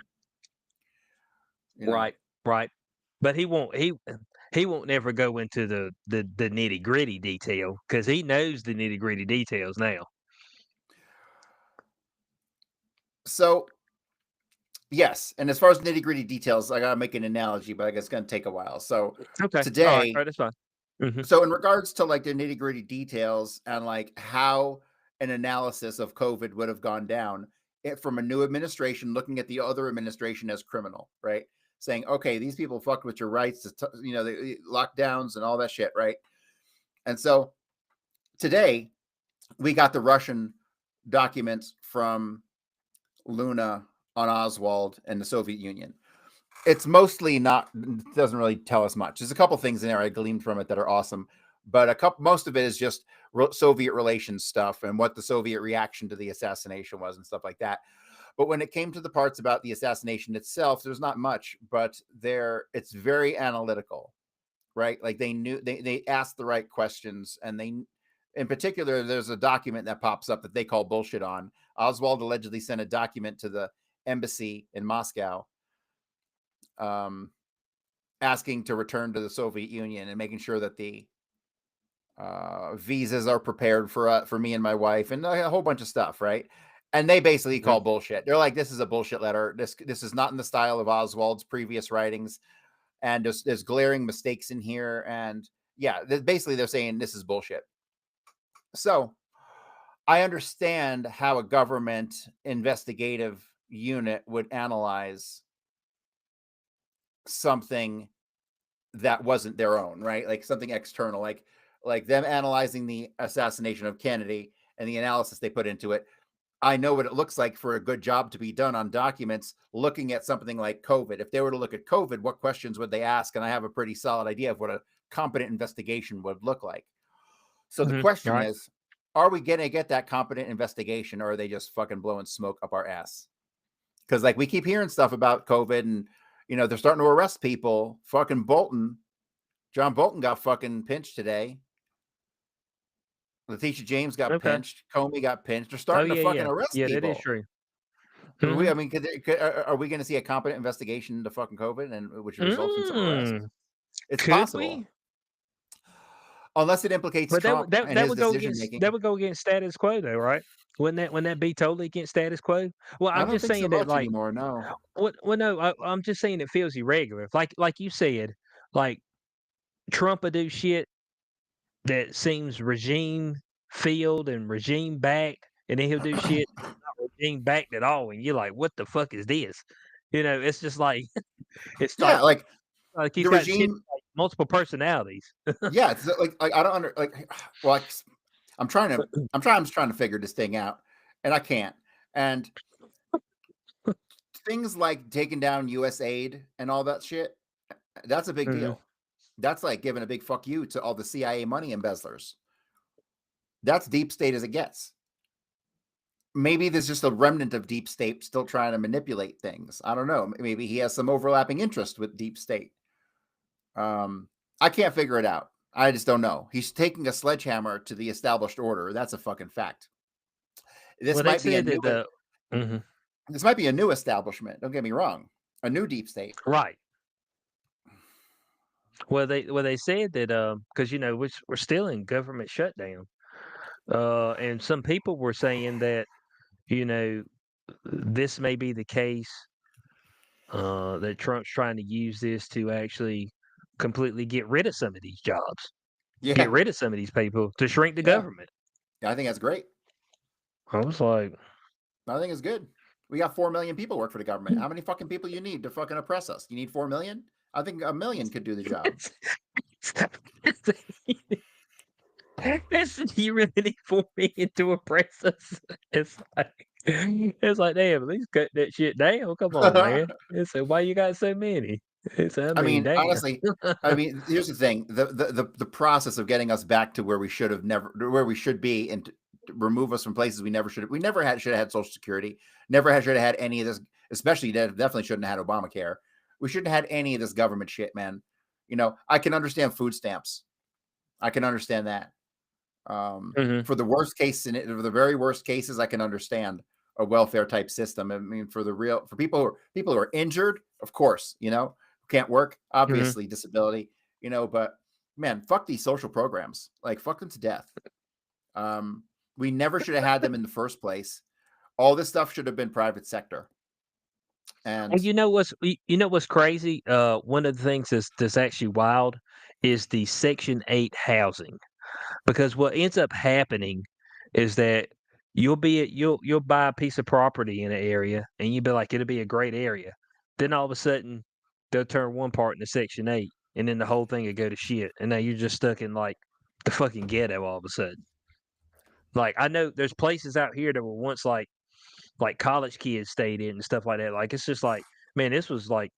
You know. right. But he won't never go into the nitty gritty detail because he knows the nitty gritty details now. So yes, and as far as nitty gritty details, I gotta make an analogy, but I guess it's gonna take a while. So Okay, today, all right, that's fine. so in regards to like the nitty gritty details and like how an analysis of COVID would have gone down from a new administration looking at the other administration as criminal, right? Saying, okay, these people fucked with your rights, the lockdowns and all that shit, right? And so today we got the Russian documents from Luna on Oswald and the Soviet Union. It's mostly doesn't really tell us much. There's a couple things in there I gleaned from it that are awesome, but most of it is just Soviet relations stuff and what the Soviet reaction to the assassination was and stuff like that. But when it came to the parts about the assassination itself, there's not much, but it's very analytical, right? Like they asked the right questions, and in particular, there's a document that pops up that they call bullshit on. Oswald allegedly sent a document to the embassy in Moscow, asking to return to the Soviet Union and making sure that the visas are prepared for me and my wife and a whole bunch of stuff, right? And they basically call bullshit. They're like, this is a bullshit letter. This is not in the style of Oswald's previous writings, and there's glaring mistakes in here. And yeah, basically they're saying this is bullshit. So I understand how a government investigative unit would analyze something that wasn't their own, right? Like something external, like them analyzing the assassination of Kennedy and the analysis they put into it. I know what it looks like for a good job to be done on documents looking at something like COVID. If they were to look at COVID, what questions would they ask? And I have a pretty solid idea of what a competent investigation would look like. So the question is, are we going to get that competent investigation, or are they just fucking blowing smoke up our ass? Because like we keep hearing stuff about COVID and, they're starting to arrest people. Fucking John Bolton got fucking pinched today. Letitia James got pinched. Comey got pinched. They're starting to fucking arrest people. Yeah, that is true. I mean, are we going to see a competent investigation into fucking COVID and which results in some arrests? It's possible. Unless it implicates Trump and his decision making. That would go against status quo, though, right? Wouldn't that be totally against status quo? Well, I'm just saying that, like, anymore. No. Well, no, I'm just saying it feels irregular. Like you said, like Trump would do shit that seems regime filled and regime backed, and then he'll do shit not regime backed at all, and you're like, what the fuck is this? It's just like it's like he's got shit, like, multiple personalities. Yeah, it's like I don't well, I'm trying to figure this thing out, and I can't. And things like taking down U.S. aid and all that shit, that's a big deal. That's like giving a big fuck you to all the CIA money embezzlers. That's deep state as it gets. Maybe there's just a remnant of deep state still trying to manipulate things. I don't know. Maybe he has some overlapping interest with deep state. I can't figure it out. I just don't know. He's taking a sledgehammer to the established order. That's a fucking fact. This might be this might be a new establishment. Don't get me wrong. A new deep state. Right. Well, they said that because we're still in government shutdown, and some people were saying that this may be the case that Trump's trying to use this to actually completely get rid of some of these jobs, get Yeah, rid of some of these people to shrink the yeah. government. I think that's great. I was like, I think it's good. We got 4 million people work for the government. How many fucking people you need to fucking oppress us? You need 4 million? I think 1 million could do the job. you really need 4 million to oppress us. It's like, damn, at least cut that shit down. Come on, man. It's like, why you got so many? It's, I I mean, mean, damn. honestly, here's the thing: the process of getting us back to where we should have never, where we should be, and to remove us from places we never should have. We never should have had Social Security. Should have had any of this. Especially, definitely shouldn't have had Obamacare. We shouldn't have had any of this government shit, man. I can understand food stamps. I can understand that. For the worst case, for the very worst cases, I can understand a welfare type system. I mean, for people who are injured, of course, who can't work, obviously disability, but man, fuck these social programs. Like, fuck them to death. We never should have had them in the first place. All this stuff should have been private sector. And you know what's crazy? One of the things that's actually wild is the Section 8 housing. Because what ends up happening is that you'll buy a piece of property in an area and you'll be like, it'll be a great area. Then all of a sudden they'll turn one part into Section 8 and then the whole thing will go to shit. And now you're just stuck in like the fucking ghetto all of a sudden. Like, I know there's places out here that were once like college kids stayed in and stuff like that. Like, it's just like, man, this was like,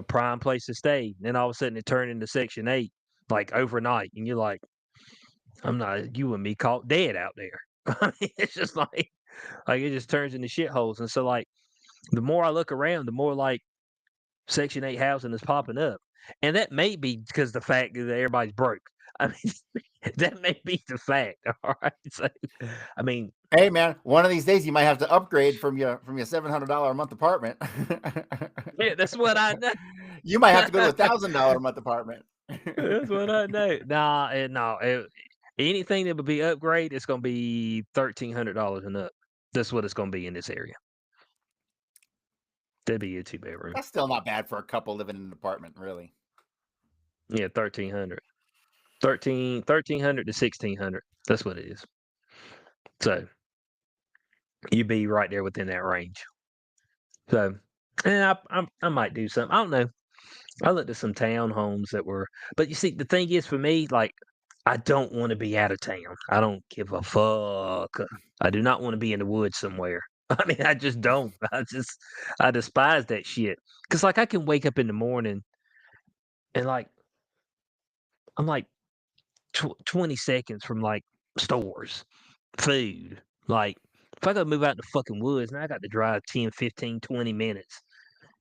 prime place to stay. Then all of a sudden it turned into Section 8 like overnight. And you're like, I'm not you and me caught dead out there. I mean, it's just like it just turns into shitholes. And so like the more I look around, the more like Section 8 housing is popping up. And that may be because the fact that everybody's broke. I mean, that may be the fact. All right. So, I mean, hey, man, one of these days you might have to upgrade from your $700 a month apartment. yeah, that's what I know. You might have to go to $1,000 a month apartment. That's what I know. Anything that would be upgrade, it's gonna be $1,300 and up. That's what it's gonna be in this area. That'd be a 2-bedroom. That's still not bad for a couple living in an apartment, really. Yeah, 1,300. 1,300 to 1,600. That's what it is. So you'd be right there within that range. So, and I might do something. I don't know. I looked at some townhomes that were, but you see, the thing is for me, like, I don't want to be out of town. I don't give a fuck. I do not want to be in the woods somewhere. I mean, I just don't. I despise that shit. Cause like I can wake up in the morning and like I'm like 20 seconds from like stores, food. Like if I gotta move out in the fucking woods, now I got to drive 10, 15, 20 minutes.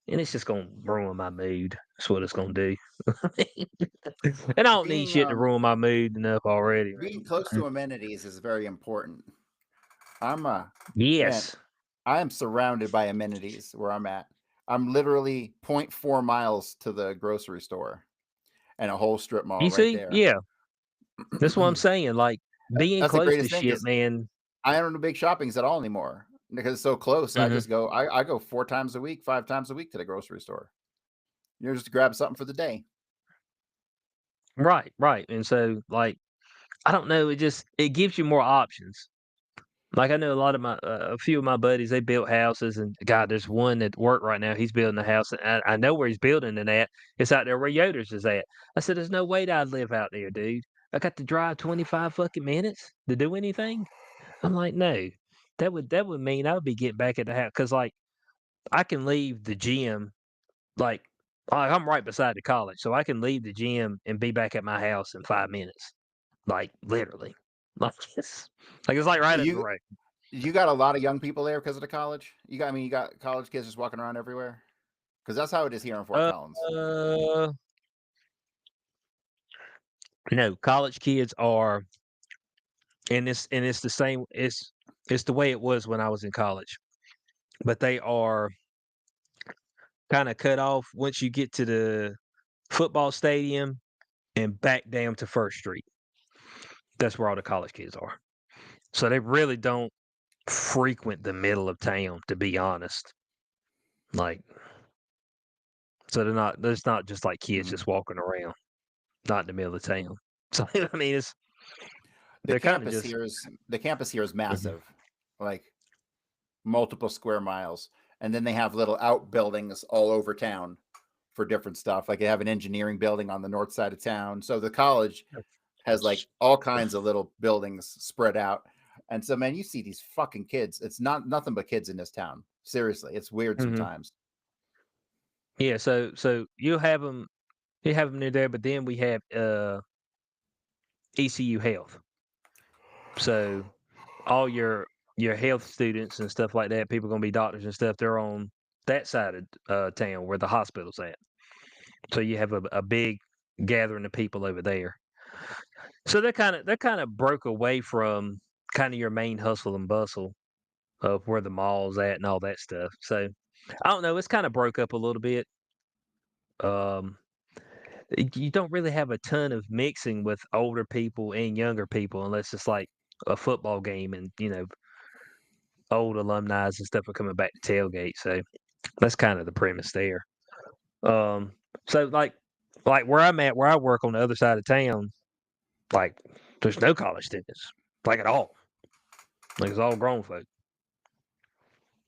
And it's just gonna ruin my mood. That's what it's gonna do. And I don't need shit to ruin my mood enough already. Being close to amenities is very important. Man, Yes. I am surrounded by amenities where I'm at. I'm literally 0.4 miles to the grocery store and a whole strip mall You right see? there. Yeah. That's what I'm saying. Like being That's the close to greatest thing shit, 'cause man. I don't do big shoppings at all anymore because it's so close. I just go. I go 4 times a week, 5 times a week to the grocery store. You're just to grab something for the day. Right, right. And so like I don't know, it gives you more options. Like I know a lot of a few of my buddies, they built houses, and God, there's one at work right now. He's building a house, and I know where he's building it at. It's out there where Yoder's is at. I said, "There's no way that I'd live out there, dude. I got to drive 25 fucking minutes to do anything." I'm like, no, that would mean I would be getting back at the house because like I can leave the gym like I'm right beside the college, so I can leave the gym and be back at my house in 5 minutes, like literally, it's like right up the You road. you got a lot of young people there because of the college. You got college kids just walking around everywhere because that's how it is here in Fort Collins. No, college kids are, and it's the same. It's the way it was when I was in college, but they are kind of cut off once you get to the football stadium and back down to First Street. That's where all the college kids are. So they really don't frequent the middle of town, to be honest. Like, so there's not just like kids just walking around, not in the middle of town. So I mean, they're kind of just the campus here is massive, like multiple square miles, and then they have little outbuildings all over town for different stuff. Like they have an engineering building on the north side of town, so the college has like all kinds of little buildings spread out. And so, man, you see these fucking kids. It's nothing but kids in this town. Seriously, it's weird sometimes. Yeah, so you have them near there, but then we have ECU Health. So all your health students and stuff like that, people gonna be doctors and stuff. They're on that side of town where the hospital's at. So you have a big gathering of people over there. So they're kind of broke away from kind of your main hustle and bustle of where the mall's at and all that stuff. So I don't know. It's kind of broke up a little bit. Um, you don't really have a ton of mixing with older people and younger people unless it's like a football game and old alumni and stuff are coming back to tailgate. So that's kind of the premise there. So like where I'm at, where I work on the other side of town, like there's no college students, like at all. Like it's all grown folk.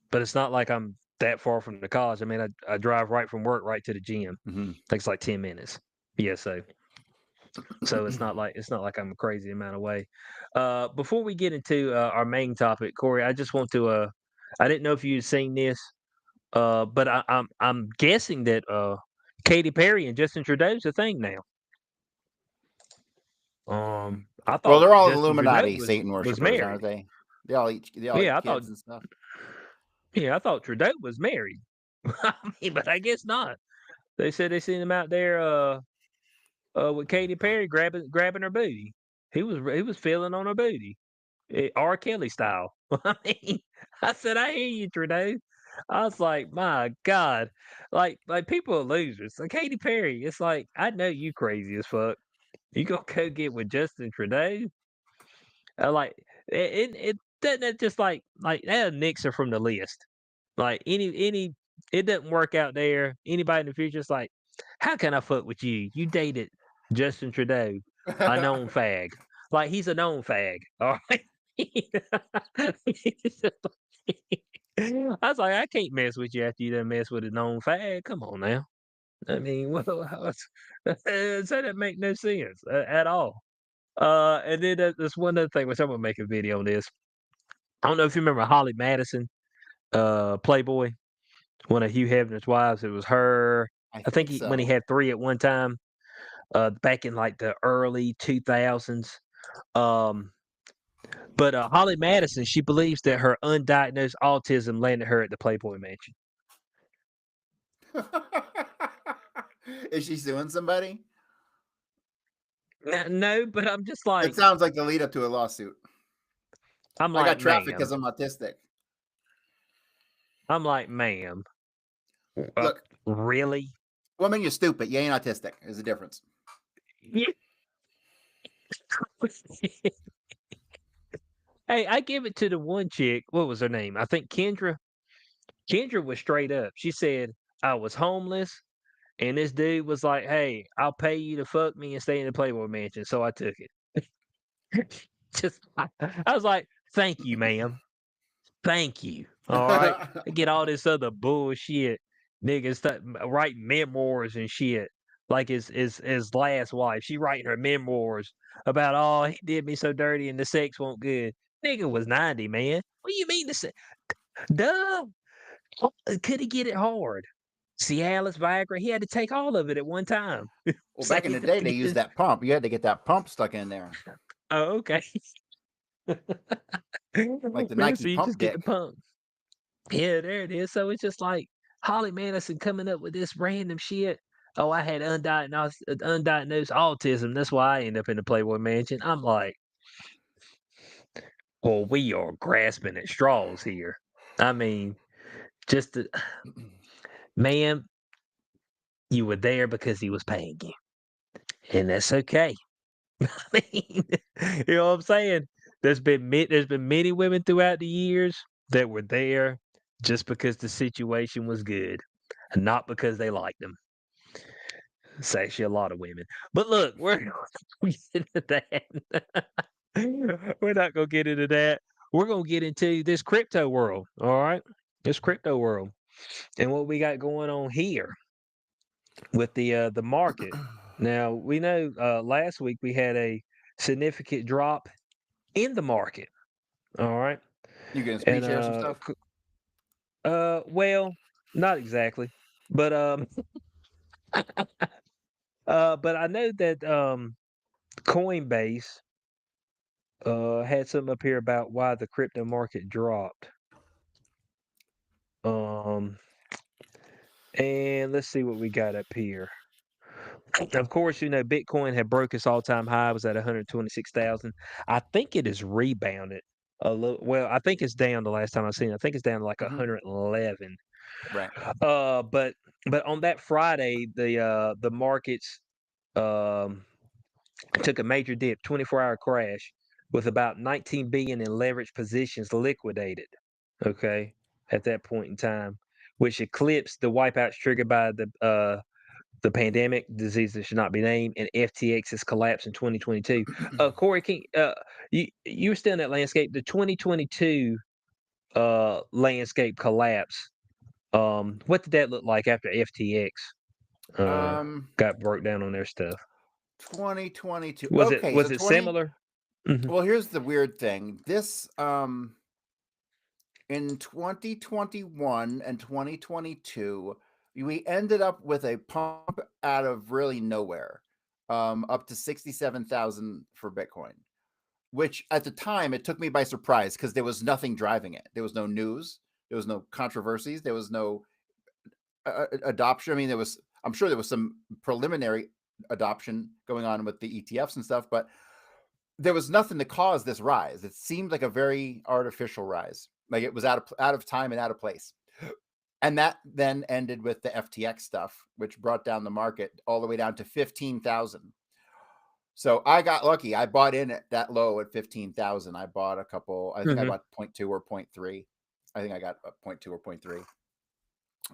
But it's not like I'm that far from the college. I mean, I drive right from work right to the gym. Takes like 10 minutes. Yeah, so it's not like I'm a crazy amount away. Before we get into our main topic, Corey, I just want to I didn't know if you'd seen this, but I'm guessing that Katy Perry and Justin Trudeau's a thing now. I thought They're all Justin Illuminati Trudeau Satan was worshippers, married. aren't they? They all eat kids and stuff. Yeah, I thought Trudeau was married. I mean, but I guess not. They said they seen him out there with Katy Perry grabbing her booty. He was feeling on her booty. R. Kelly style. I mean, I said, I hear you, Trudeau. I was like, my God. Like people are losers. Like Katy Perry, it's like, I know you crazy as fuck. You gonna go get with Justin Trudeau? Like it doesn't that just like that nix her from the list. Like any it doesn't work out there. Anybody in the future is like, how can I fuck with you? You dated Justin Trudeau, a known fag. Like he's a known fag. All right. I was like, I can't mess with you after you done mess with a known fag. Come on now. I mean, so that make no sense at all. And then there's one other thing which I'm gonna make a video on this. I don't know if you remember Holly Madison, Playboy, one of Hugh Hefner's wives. It was her. I I think think when he so. had 3 at one time, back in like the early 2000s. But Holly Madison, she believes that her undiagnosed autism landed her at the Playboy Mansion. Is she suing somebody? No, but I'm just like, It sounds like the lead up to a lawsuit. I'm I like, got traffic ma'am. because I'm autistic. I'm like, ma'am. Look, really? woman, you're stupid. You ain't autistic. There's a difference. Yeah. Hey, I give it to the one chick. What was her name? I think Kendra. Kendra was straight up. She said, I was homeless, and this dude was like, hey, I'll pay you to fuck me and stay in the Playboy Mansion. So I took it. I was like, thank you, ma'am. Thank you. All right. I get all this other bullshit. Niggas write memoirs and shit. Like his last wife. She writing her memoirs about, oh, he did me so dirty and the sex won't good. Nigga was 90, man. What do you mean the sex? Duh. Could he get it hard? Cialis, Viagra, he had to take all of it at one time. Well, back in the day, they used that pump. You had to get that pump stuck in there. Oh, okay. Like the Man, Nike so you pump just get dick. the pump. Yeah, there it is. So it's just like Holly Madison coming up with this random shit. Oh, I had undiagnosed autism. That's why I end up in the Playboy Mansion. I'm like, well, we are grasping at straws here. I mean, just ma'am, you were there because he was paying you, and that's okay. I mean, you know what I'm saying? there's been many women throughout the years that were there just because the situation was good, and not because they liked them. It's actually a lot of women. But look, we're not gonna get into that. We're not gonna get into that. We're gonna get into this crypto world. All right, this crypto world and what we got going on here with the market. Now we know last week we had a significant drop in the market. All right, You gonna screen and share some stuff? well, not exactly, but but I know that Coinbase had something up here about why the crypto market dropped. Um, and let's see what we got up here. Of course, Bitcoin had broke its all-time high, was at 126,000. I think it has rebounded a little. Well, I think it's down the last time I seen it. I think it's down to like Mhm. 111. Right. But on that Friday, the markets um took a major dip, 24-hour crash, with about 19 billion in leveraged positions liquidated. Okay, at that point in time, which eclipsed the wipeouts triggered by the pandemic, disease that should not be named, and FTX's collapse in 2022. Corey, you were still in that landscape. The 2022 landscape collapse. What did that look like after FTX got broke down on their stuff? 2022. Was it Okay, so was it 20. similar? Mhm. Well, here's the weird thing. This in 2021 and 2022, we ended up with a pump out of really nowhere, up to 67,000 for Bitcoin, which at the time it took me by surprise because there was nothing driving it. There was no news, there was no controversies, there was no adoption. I mean, I'm sure there was some preliminary adoption going on with the ETFs and stuff, but there was nothing to cause this rise. It seemed like a very artificial rise. Like it was out of time and out of place. And that then ended with the FTX stuff, which brought down the market all the way down to 15,000. So I got lucky. I bought in at that low at 15,000. I bought a couple. I think I Mhm. bought 0.2 or 0.3. I think I got a 0.2 or 0.3.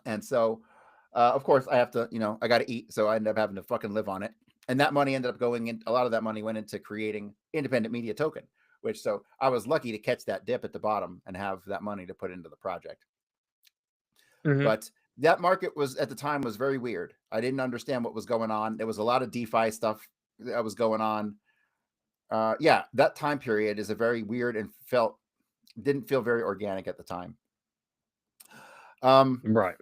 And so, of course, I have to, I got to eat. So I ended up having to fucking live on it. And that money ended up going in. A lot of that money went into creating independent media token, so I was lucky to catch that dip at the bottom and have that money to put into the project. Mhm. But that market was at the time was very weird. I didn't understand what was going on. There was a lot of DeFi stuff that was going on. Yeah, that time period is a very weird and didn't feel very organic at the time. Right.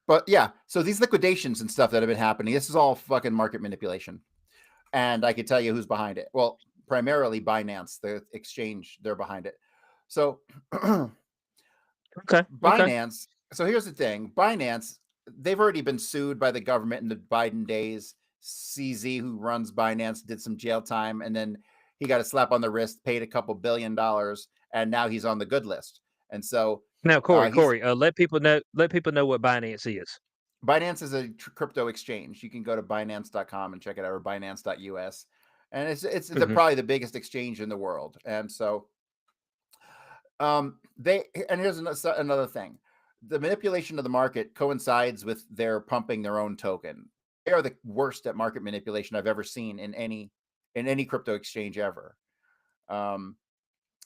But yeah, so these liquidations and stuff that have been happening, this is all fucking market manipulation. And I could tell you who's behind it. Well, primarily Binance, the exchange, they're behind it. So Okay. Okay. Binance, so here's the thing. Binance, they've already been sued by the government in the Biden days. CZ, who runs Binance, did some jail time, and then he got a slap on the wrist, paid a couple $1 billion, and now he's on the good list. And so Now, Corey, he's let people know what Binance is. Binance is a crypto exchange. You can go to Binance.com and check it out, or Binance.us, and it's Mhm. probably the biggest exchange in the world. And so, here's another thing: the manipulation of the market coincides with their pumping their own token. They are the worst at market manipulation I've ever seen in any crypto exchange ever.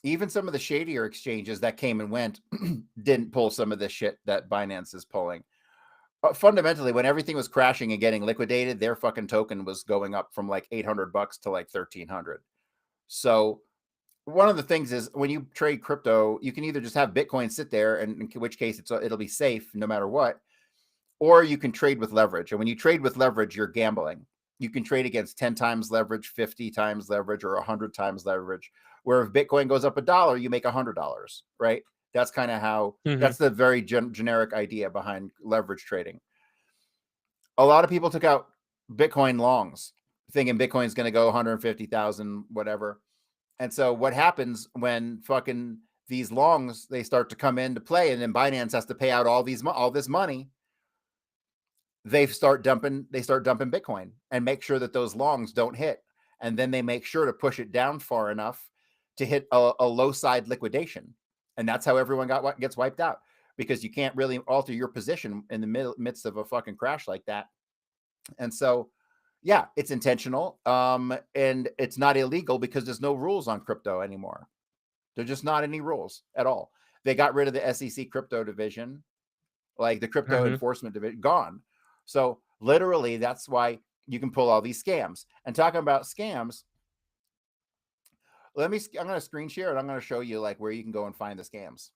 Even some of the shadier exchanges that came and went didn't pull some of the shit that Binance is pulling. Fundamentally, when everything was crashing and getting liquidated, their fucking token was going up from like $800 to like 1,300. So one of the things is when you trade crypto, you can either just have Bitcoin sit there, and in which case it'll be safe no matter what, or you can trade with leverage. And when you trade with leverage, you're gambling. You can trade against 10 times leverage, 50 times leverage, or 100 times leverage. Where if Bitcoin goes up $1, you make $100, right? That's kind of how. Mhm. That's the very generic idea behind leverage trading. A lot of people took out Bitcoin longs, thinking Bitcoin's going to go 150,000, whatever. And so what happens when fucking these longs, they start to come into play, and then Binance has to pay out all this money. They start dumping Bitcoin and make sure that those longs don't hit. And then they make sure to push it down far enough to hit a low side liquidation. And that's how everyone gets wiped out, because you can't really alter your position in the midst of a fucking crash like that. And so, yeah, it's intentional. And it's not illegal because there's no rules on crypto anymore. There's just not any rules at all. They got rid of the SEC crypto division, like the crypto enforcement division, gone. So literally, that's why you can pull all these scams. And talking about scams, I'm going to screen share and I'm going to show you like where you can go and find the scams.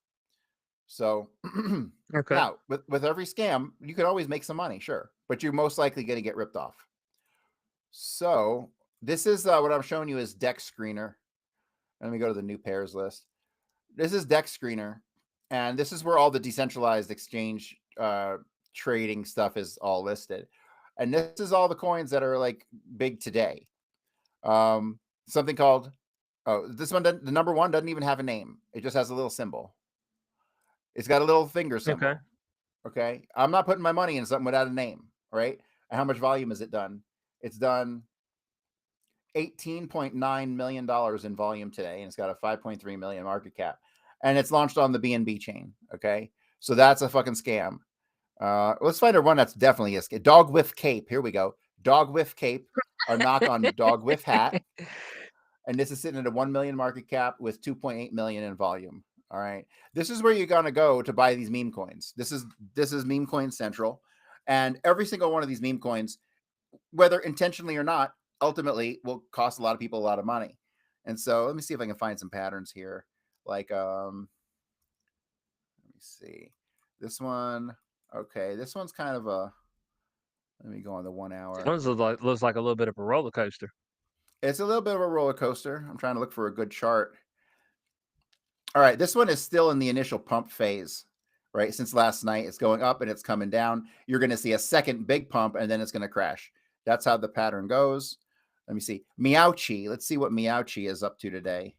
So now with every scam, you can always make some money, sure, but you're most likely going to get ripped off. So this is what I'm showing you is Dex Screener. Let me go to the new pairs list. This is Dex Screener, and this is where all the decentralized exchange trading stuff is all listed. And this is all the coins that are like big today. Something called, this one, the number one doesn't even have a name. It just has a little symbol. It's got a little finger symbol. Okay. I'm not putting my money in something without a name, right? And how much volume is it done? It's done $18.9 million in volume today, and it's got a 5.3 million market cap, and it's launched on the BNB chain. Okay, so that's a fucking scam. Let's find one that's definitely a scam. Dog with cape. Here we go. Dog with cape, or knock on dog with hat, and this is sitting at a 1 million market cap with 2.8 million in volume. All right, this is where you're gonna go to buy these meme coins. This is Meme Coin Central, and every single one of these meme coins, whether intentionally or not, ultimately will cost a lot of people a lot of money. And so let me see if I can find some patterns here. Like, let me see this one. Okay. This one's kind of a, let me go on the 1 hour. This looks like a little bit of a roller coaster. It's a little bit of a roller coaster. I'm trying to look for a good chart. All right. This one is still in the initial pump phase, right? Since last night, it's going up and it's coming down. You're going to see a second big pump and then it's going to crash. That's how the pattern goes. Let me see. Meowchi. Let's see what Meowchi is up to today.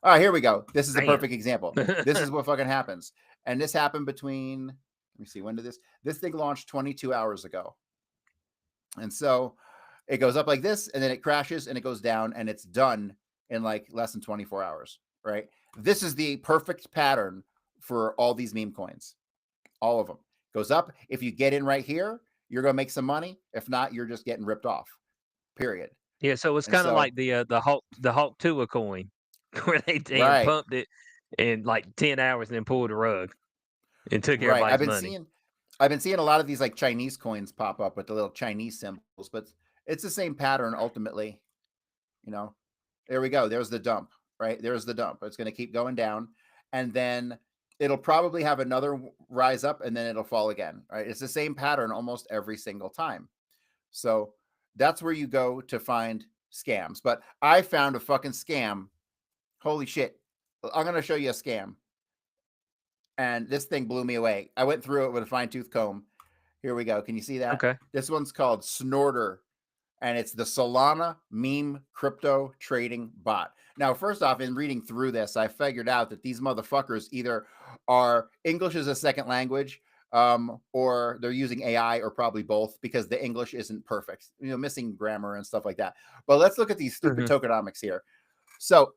All right, here we go. This is the perfect example. This is what fucking happens. And this happened between, let me see, when did this thing launched 22 hours ago. And so it goes up like this, and then it crashes and it goes down, and it's done in like less than 24 hours, right? This is the perfect pattern for all these meme coins. All of them. Goes up. If you get in right here, you're going to make some money. If not, you're just getting ripped off. Period. Yeah, so it's kind of like the Hulk Tua coin, where they pumped it in like 10 hours and then pulled the rug and took everybody's money. I've been seeing a lot of these like Chinese coins pop up with the little Chinese symbols, but it's the same pattern ultimately. You know, there we go. There's the dump, right? There's the dump. It's going to keep going down, and then it'll probably have another rise up, and then it'll fall again, right? It's the same pattern almost every single time. So that's where you go to find scams. But I found a fucking scam. Holy shit. I'm going to show you a scam. And this thing blew me away. I went through it with a fine-tooth comb. Here we go. Can you see that? Okay. This one's called Snorter, and it's the Solana meme crypto trading bot. Now, first off, in reading through this, I figured out that these motherfuckers either are English as a second language, or they're using AI, or probably both, because the English isn't perfect, missing grammar and stuff like that. But let's look at these stupid tokenomics here. So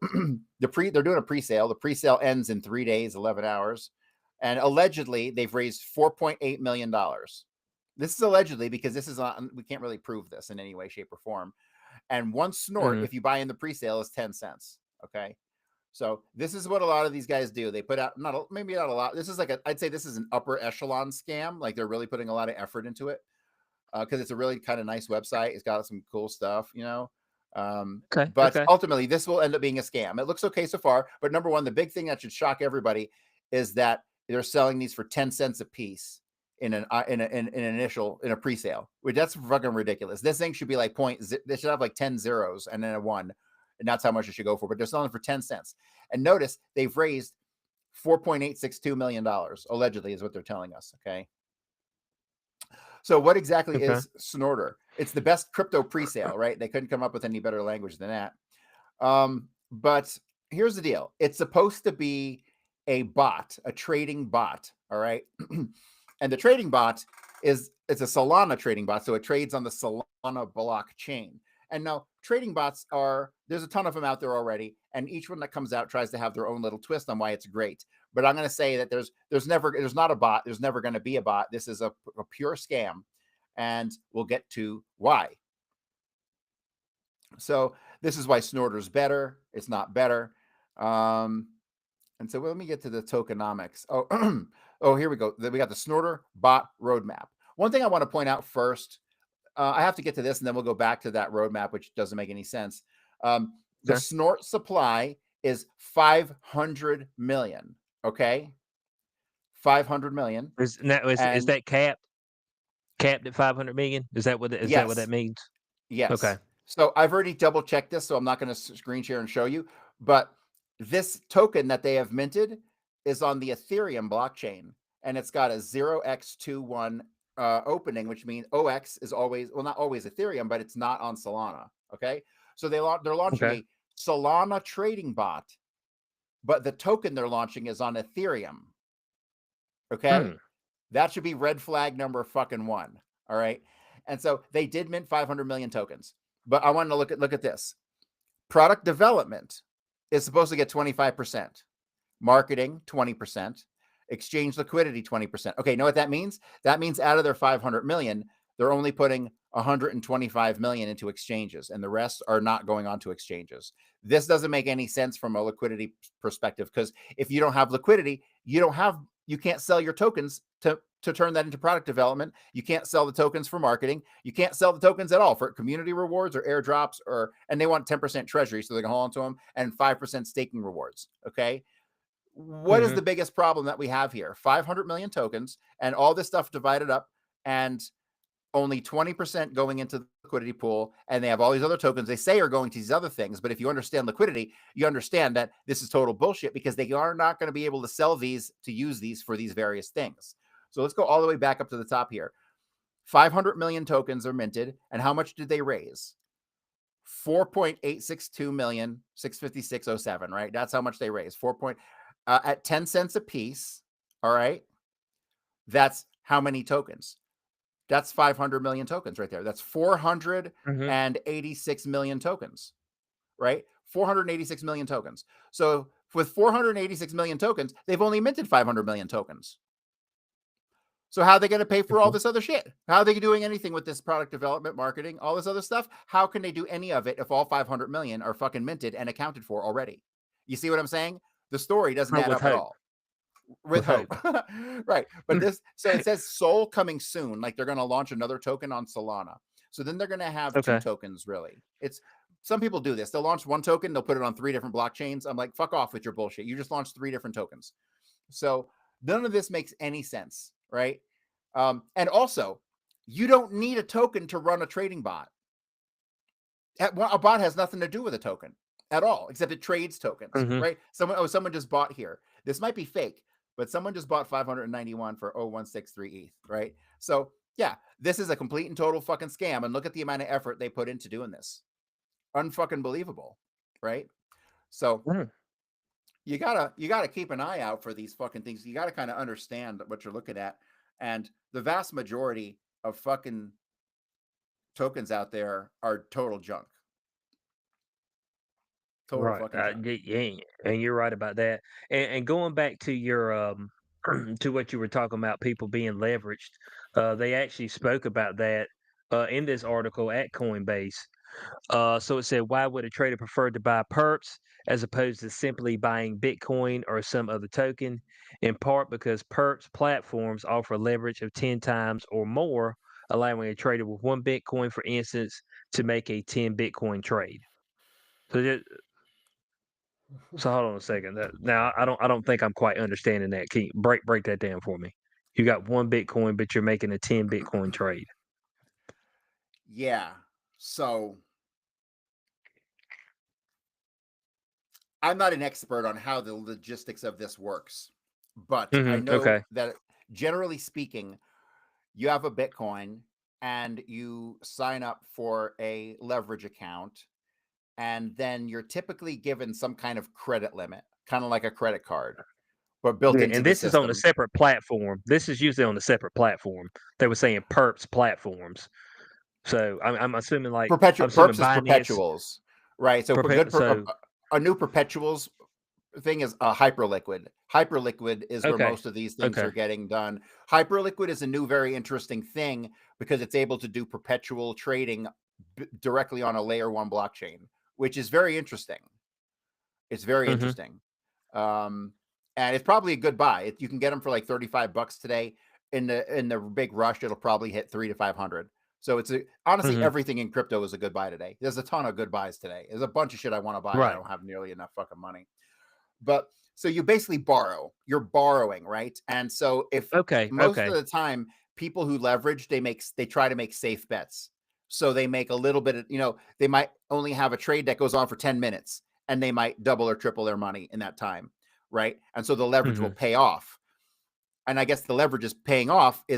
they're doing a pre-sale. The pre-sale ends in 3 days, 11 hours. And allegedly they've raised $4.8 million. This is allegedly, because this is we can't really prove this in any way, shape, or form. And one snort, if you buy in the pre-sale, is 10 cents. Okay. So this is what a lot of these guys do. They put out, maybe not a lot. This is like I'd say this is an upper echelon scam. Like they're really putting a lot of effort into it, because it's a really kind of nice website. It's got some cool stuff, but ultimately this will end up being a scam. It looks okay so far, but number one, the big thing that should shock everybody is that they're selling these for 10 cents a piece in a pre-sale, which that's fucking ridiculous. This thing should be like they should have like 10 zeros and then a 1. And that's how much it should go for, but they're selling for 10 cents. And notice they've raised $4.862 million, allegedly, is what they're telling us. Okay. So what exactly is Snorter? It's the best crypto pre-sale, right? They couldn't come up with any better language than that. But here's the deal. It's supposed to be a bot, a trading bot. All right. And the trading bot it's a Solana trading bot. So it trades on the Solana blockchain. And no, trading bots there's a ton of them out there already, and each one that comes out tries to have their own little twist on why it's great. But I'm going to say that there's not a bot. There's never going to be a bot. This is a pure scam, and we'll get to why. So this is why Snorter's better. It's not better. And so let me get to the tokenomics. Oh, here we go. We got the Snorter bot roadmap. One thing I want to point out first, I have to get to this and then we'll go back to that roadmap, which doesn't make any sense. The Snort supply is 500 million. Okay. 500 million. Is that capped? Capped at 500 million? Is that what that means? Yes. Okay. So I've already double checked this, so I'm not going to screen share and show you. But this token that they have minted is on the Ethereum blockchain, and it's got a 0x21 opening, which means OX is always, well, not always Ethereum, but it's not on Solana. Okay. So they're launching a Solana trading bot, but the token they're launching is on Ethereum. Okay. That should be red flag number fucking 1. All right. And so they did mint 500 million tokens, but I wanted to look at this. Product development is supposed to get 25%, marketing 20%, exchange liquidity 20%. Okay, know what that means? That means out of their 500 million, they're only putting 125 million into exchanges, and the rest are not going on to exchanges. This doesn't make any sense from a liquidity perspective, because if you don't have liquidity, you can't sell your tokens to turn that into product development. You can't sell the tokens for marketing. You can't sell the tokens at all for community rewards or airdrops, and they want 10% treasury, so they can hold on to them, and 5% staking rewards. Okay. What is the biggest problem that we have here? 500 million tokens and all this stuff divided up, and only 20% going into the liquidity pool, and they have all these other tokens they say are going to these other things. But if you understand liquidity, you understand that this is total bullshit, because they are not going to be able to sell these, to use these for these various things. So let's go all the way back up to the top here. 500 million tokens are minted, and how much did they raise? 4.862 million, 656.07, right? That's how much they raised. At 10 cents a piece. All right. That's how many tokens? That's 500 million tokens right there. That's 486 million tokens, right? 486 million tokens. So with 486 million tokens, they've only minted 500 million tokens. So how are they going to pay for all this other shit? How are they doing anything with this product development, marketing, all this other stuff? How can they do any of it if all 500 million are fucking minted and accounted for already? You see what I'm saying? The story doesn't add up at all. With hope. Right. But so it says Sol coming soon. Like they're going to launch another token on Solana. So then they're going to have 2 tokens, really. Some people do this. They'll launch 1 token. They'll put it on 3 different blockchains. I'm like, fuck off with your bullshit. You just launched 3 different tokens. So none of this makes any sense. Right. And also, you don't need a token to run a trading bot. A bot has nothing to do with a token at all, except it trades tokens, right? Someone just bought here. This might be fake, but someone just bought 591 for 0.163 ETH, right? So yeah, this is a complete and total fucking scam. And look at the amount of effort they put into doing this. Unfucking believable, right? So you gotta keep an eye out for these fucking things. You gotta kind of understand what you're looking at. And the vast majority of fucking tokens out there are total junk. Total fucking junk. Yeah, and you're right about that. And going back to your to what you were talking about, people being leveraged, they actually spoke about that in this article at Coinbase. So it said, why would a trader prefer to buy perps as opposed to simply buying Bitcoin or some other token? In part because perps platforms offer leverage of 10 times or more, allowing a trader with 1 Bitcoin, for instance, to make a 10 Bitcoin trade. So hold on a second. Now I don't think I'm quite understanding that. Can you break that down for me? You got 1 Bitcoin, but you're making a 10 Bitcoin trade. Yeah. So I'm not an expert on how the logistics of this works, but I know that generally speaking, you have a Bitcoin and you sign up for a leverage account, and then you're typically given some kind of credit limit, kind of like a credit card, but built into and the this is on a system. separate platform. This is usually on a separate platform. They were saying perps platforms. So I'm assuming like Perpetual I'm assuming perps is Binance. perpetuals, right? So So a new perpetuals thing is a hyperliquid. Hyperliquid is where okay, most of these things okay, are getting done. Hyperliquid is a new, very interesting thing because it's able to do perpetual trading directly on a layer 1 blockchain, which is very interesting. It's very interesting. And it's probably a good buy. You can get them for like $35 today. In the big rush, it'll probably hit 300 to 500. So it's honestly everything in crypto is a good buy today. There's a ton of good buys today. There's a bunch of shit I want to buy, but I don't have nearly enough fucking money. But so you basically borrow. You're borrowing, right? And so if most of the time people who leverage, they try to make safe bets. So they make a little bit of, they might only have a trade that goes on for 10 minutes and they might double or triple their money in that time, right? And so the leverage will pay off. And I guess the leverage is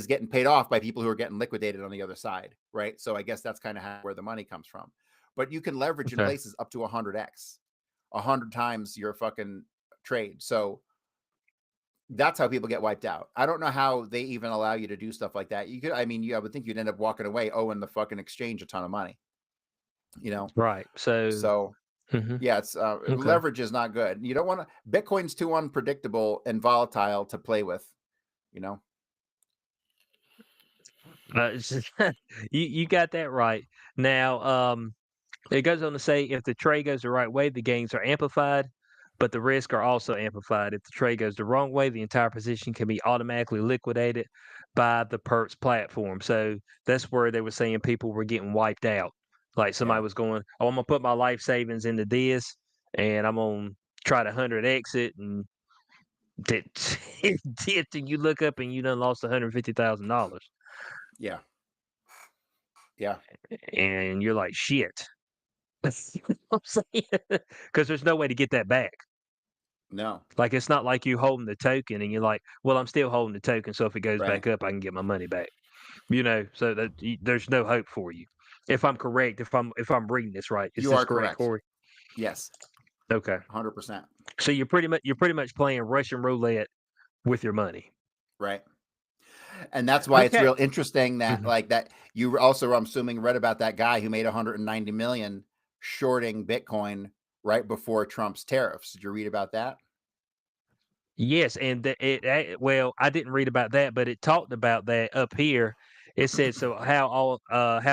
getting paid off by people who are getting liquidated on the other side, right? So I guess that's kind of where the money comes from. But you can leverage in places up to 100x, 100 times your fucking trade. So that's how people get wiped out. I don't know how they even allow you to do stuff like that. I would think you'd end up walking away owing the fucking exchange a ton of money, Right. So yeah, it's leverage is not good. You don't want to. Bitcoin's too unpredictable and volatile to play with. You got that right. Now, it goes on to say if the trade goes the right way, the gains are amplified, but the risks are also amplified. If the trade goes the wrong way, the entire position can be automatically liquidated by the perps platform. So that's where they were saying people were getting wiped out. Like somebody was going, "Oh, I'm gonna put my life savings into this, and I'm gonna try to 100x it," and dipped, and you look up and you done lost $150,000. Yeah. And you're like, shit. You know what I'm saying? Because there's no way to get that back. No. Like, it's not like you holding the token and you're like, well, I'm still holding the token, so if it goes back up, I can get my money back. So that there's no hope for you. If I'm correct, if I'm reading this right, is You this are correct, Corey? Yes. Okay. 100%. So you're pretty much playing Russian roulette with your money. Right. And that's why it's real interesting that that you also, I'm assuming, read about that guy who made 190 million shorting Bitcoin right before Trump's tariffs. Did you read about that? Yes, and well, I didn't read about that, but it talked about that up here. It said, so how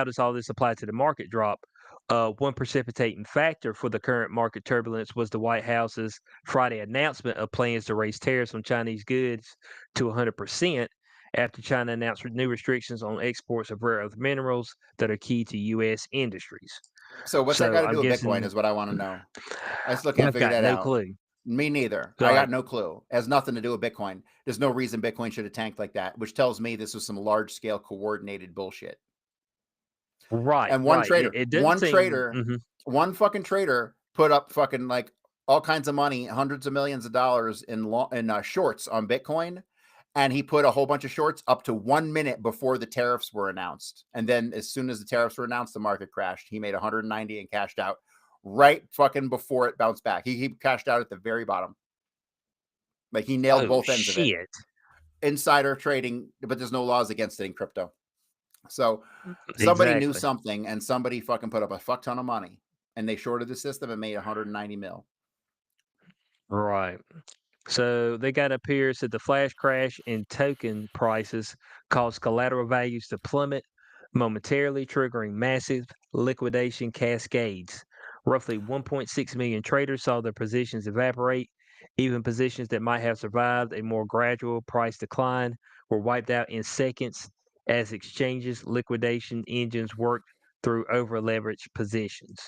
does all this apply to the market drop? One precipitating factor for the current market turbulence was the White House's Friday announcement of plans to raise tariffs on Chinese goods to 100% after China announced new restrictions on exports of rare earth minerals that are key to U.S. industries. So what's that got to I'm do with guessing, Bitcoin is what I want to know. I still can't figure that no out. clue. Me neither. So I got no clue. It has nothing to do with Bitcoin. There's no reason Bitcoin should have tanked like that, which tells me this was some large scale coordinated bullshit. Right. And one trader, It doesn't seem, one fucking trader put up fucking like all kinds of money, hundreds of millions of dollars in shorts on Bitcoin. And he put a whole bunch of shorts up to 1 minute before the tariffs were announced. And then as soon as the tariffs were announced, the market crashed. He made 190 and cashed out right fucking before it bounced back. He cashed out at the very bottom. Like he nailed both ends of it. Insider trading, but there's no laws against it in crypto. So somebody knew something and somebody fucking put up a fuck ton of money and they shorted the system and made 190 mil. Right. So they got up here, said the flash crash in token prices caused collateral values to plummet momentarily, triggering massive liquidation cascades. Roughly 1.6 million traders saw their positions evaporate. Even positions that might have survived a more gradual price decline were wiped out in seconds as exchanges liquidation engines worked through over-leveraged positions.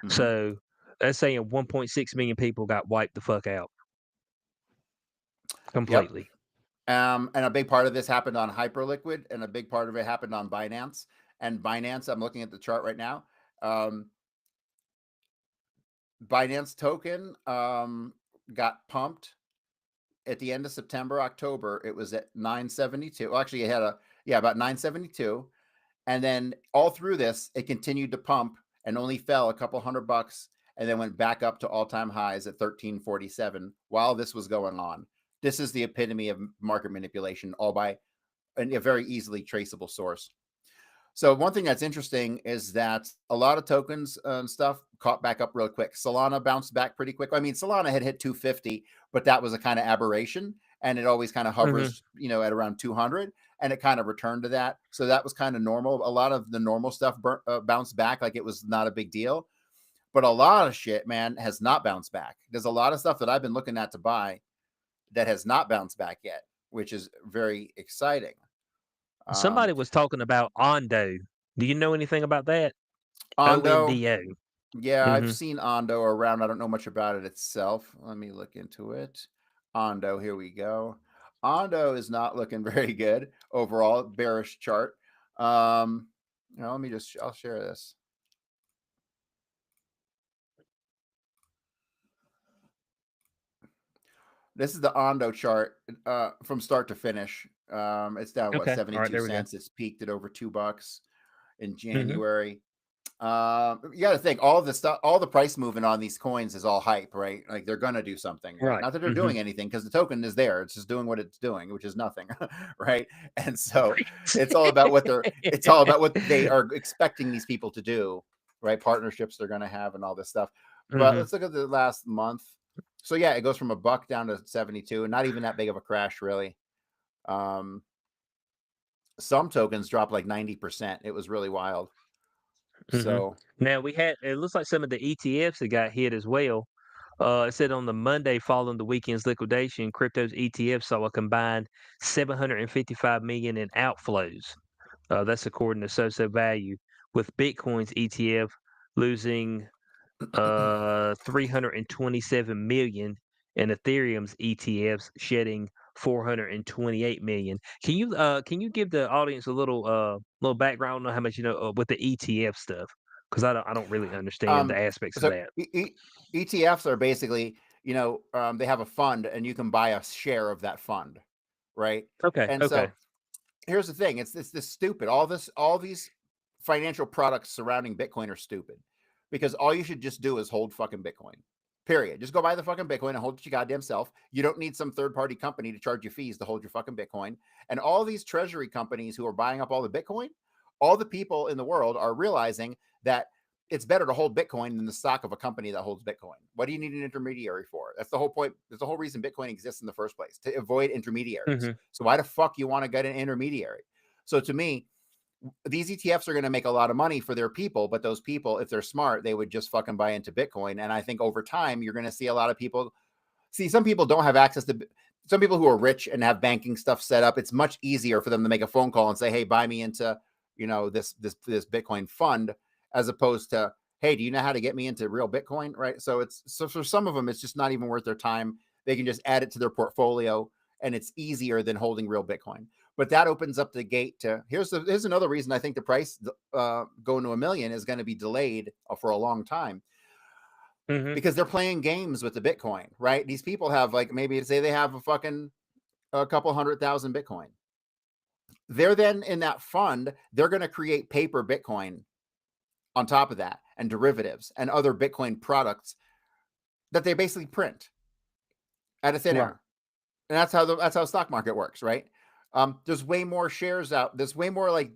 So that's saying 1.6 million people got wiped the fuck out. Completely. Yep. And a big part of this happened on Hyperliquid, and a big part of it happened on Binance. And Binance, I'm looking at the chart right now. Binance token got pumped at the end of September, October. It was at 972. Well, actually, it had about 972. And then all through this, it continued to pump and only fell a couple $100 and then went back up to all-time highs at 1347 while this was going on. This is the epitome of market manipulation, all by a very easily traceable source. So one thing that's interesting is that a lot of tokens and stuff caught back up real quick. Solana bounced back pretty quick. I mean, Solana had hit 250, but that was a kind of aberration, and it always kind of hovers, at around 200, and it kind of returned to that. So that was kind of normal. A lot of the normal stuff bounced back like it was not a big deal, but a lot of shit, man, has not bounced back. There's a lot of stuff that I've been looking at to buy that has not bounced back yet, which is very exciting. Somebody was talking about Ondo. Do you know anything about that? Ondo. ONDO. Yeah, I've seen Ondo around. I don't know much about it itself. Let me look into it. Ondo, here we go. Ondo is not looking very good overall, bearish chart. Let me I'll share this. This is the Ondo chart from start to finish. It's down, Okay. 72 All right, there we go. cents. It's peaked at over $2 in January. You got to think all the stuff, all the price movement on these coins is all hype, right? Like they're gonna do something, Right. Not that they're doing anything because the token is there; it's just doing what it's doing, which is nothing, right? And so it's all about what it's all about what they are expecting these people to do, right? Partnerships they're gonna have and all this stuff. But let's look at the last month. So yeah, it goes from $1 down to 72, and not even that big of a crash, really. Some tokens dropped like 90%. It was really wild. So now it looks like some of the ETFs that got hit as well. It said on the Monday following the weekend's liquidation, crypto's ETFs saw a combined 755 million in outflows. That's according to Soso Value, with Bitcoin's ETF losing 327 million and Ethereum's ETFs shedding 428 million. Can you give the audience a little background? I don't know how much you know with the ETF stuff because I don't really understand the aspects of so that. ETFs are basically, they have a fund and you can buy a share of that fund, right? Okay. And so here's the thing: it's this stupid. All these financial products surrounding Bitcoin are stupid because all you should just do is hold fucking Bitcoin. Period. Just go buy the fucking Bitcoin and hold it your goddamn self. You don't need some third party company to charge you fees to hold your fucking Bitcoin. And all these treasury companies who are buying up all the Bitcoin, all the people in the world are realizing that it's better to hold Bitcoin than the stock of a company that holds Bitcoin. What do you need an intermediary for? That's the whole point. That's the whole reason Bitcoin exists in the first place, to avoid intermediaries. So why the fuck you want to get an intermediary? So to me, these ETFs are going to make a lot of money for their people, but those people, if they're smart, they would just fucking buy into Bitcoin. And I think over time, you're going to see a lot of people. See, some people don't have access to. Some people who are rich and have banking stuff set up, it's much easier for them to make a phone call and say, "Hey, buy me into, this Bitcoin fund," as opposed to, "Hey, do you know how to get me into real Bitcoin?" Right? So for some of them, it's just not even worth their time. They can just add it to their portfolio, and it's easier than holding real Bitcoin. But that opens up the gate to here's another reason I think the price going to $1 million is going to be delayed for a long time. Because they're playing games with the Bitcoin, right? These people have, like, maybe say they have a couple 100,000 Bitcoin. They're then in that fund, they're going to create paper Bitcoin on top of that, and derivatives and other Bitcoin products that they basically print at a thin air. And that's how stock market works, right? There's way more shares out. There's way more like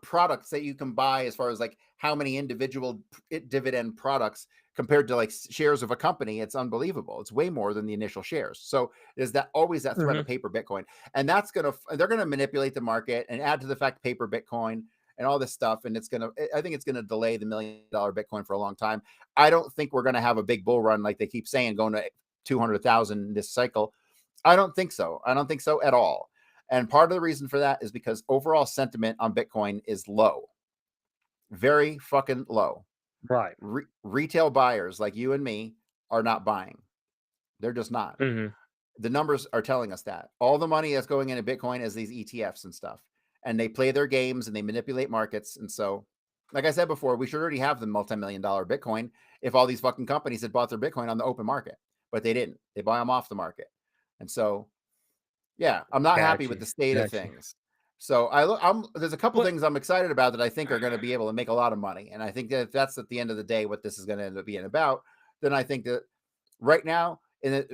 products that you can buy as far as like how many individual dividend products compared to like shares of a company. It's unbelievable. It's way more than the initial shares. So there's always that threat of paper Bitcoin, and they're gonna manipulate the market and add to the fact paper Bitcoin and all this stuff. And I think it's gonna delay the $1 million Bitcoin for a long time. I don't think we're gonna have a big bull run like they keep saying, going to 200,000 this cycle. I don't think so. I don't think so at all. And part of the reason for that is because overall sentiment on Bitcoin is low. Very fucking low. Right. Retail buyers like you and me are not buying. They're just not. The numbers are telling us that. All the money that's going into Bitcoin is these ETFs and stuff. And they play their games and they manipulate markets. And so, like I said before, we should already have the multi-million-dollar Bitcoin if all these fucking companies had bought their Bitcoin on the open market. But they didn't. They buy them off the market. And so, yeah, I'm not happy with the state of things. So there's a couple things I'm excited about that I think are going to be able to make a lot of money. And I think that if that's at the end of the day what this is going to end up being about, then I think that right now,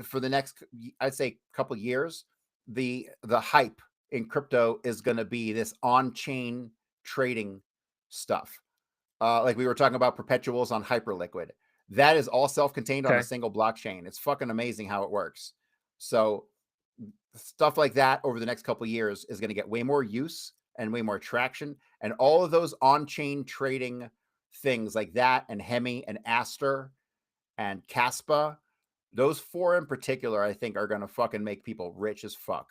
for the next, I'd say, couple years, the hype in crypto is going to be this on-chain trading stuff. Like we were talking about perpetuals on Hyperliquid. That is all self-contained on a Okay. single blockchain. It's fucking amazing how it works. So stuff like that over the next couple of years is going to get way more use and way more traction. And all of those on-chain trading things like that, and Hemi and Aster and Caspa, those four in particular, I think are going to fucking make people rich as fuck.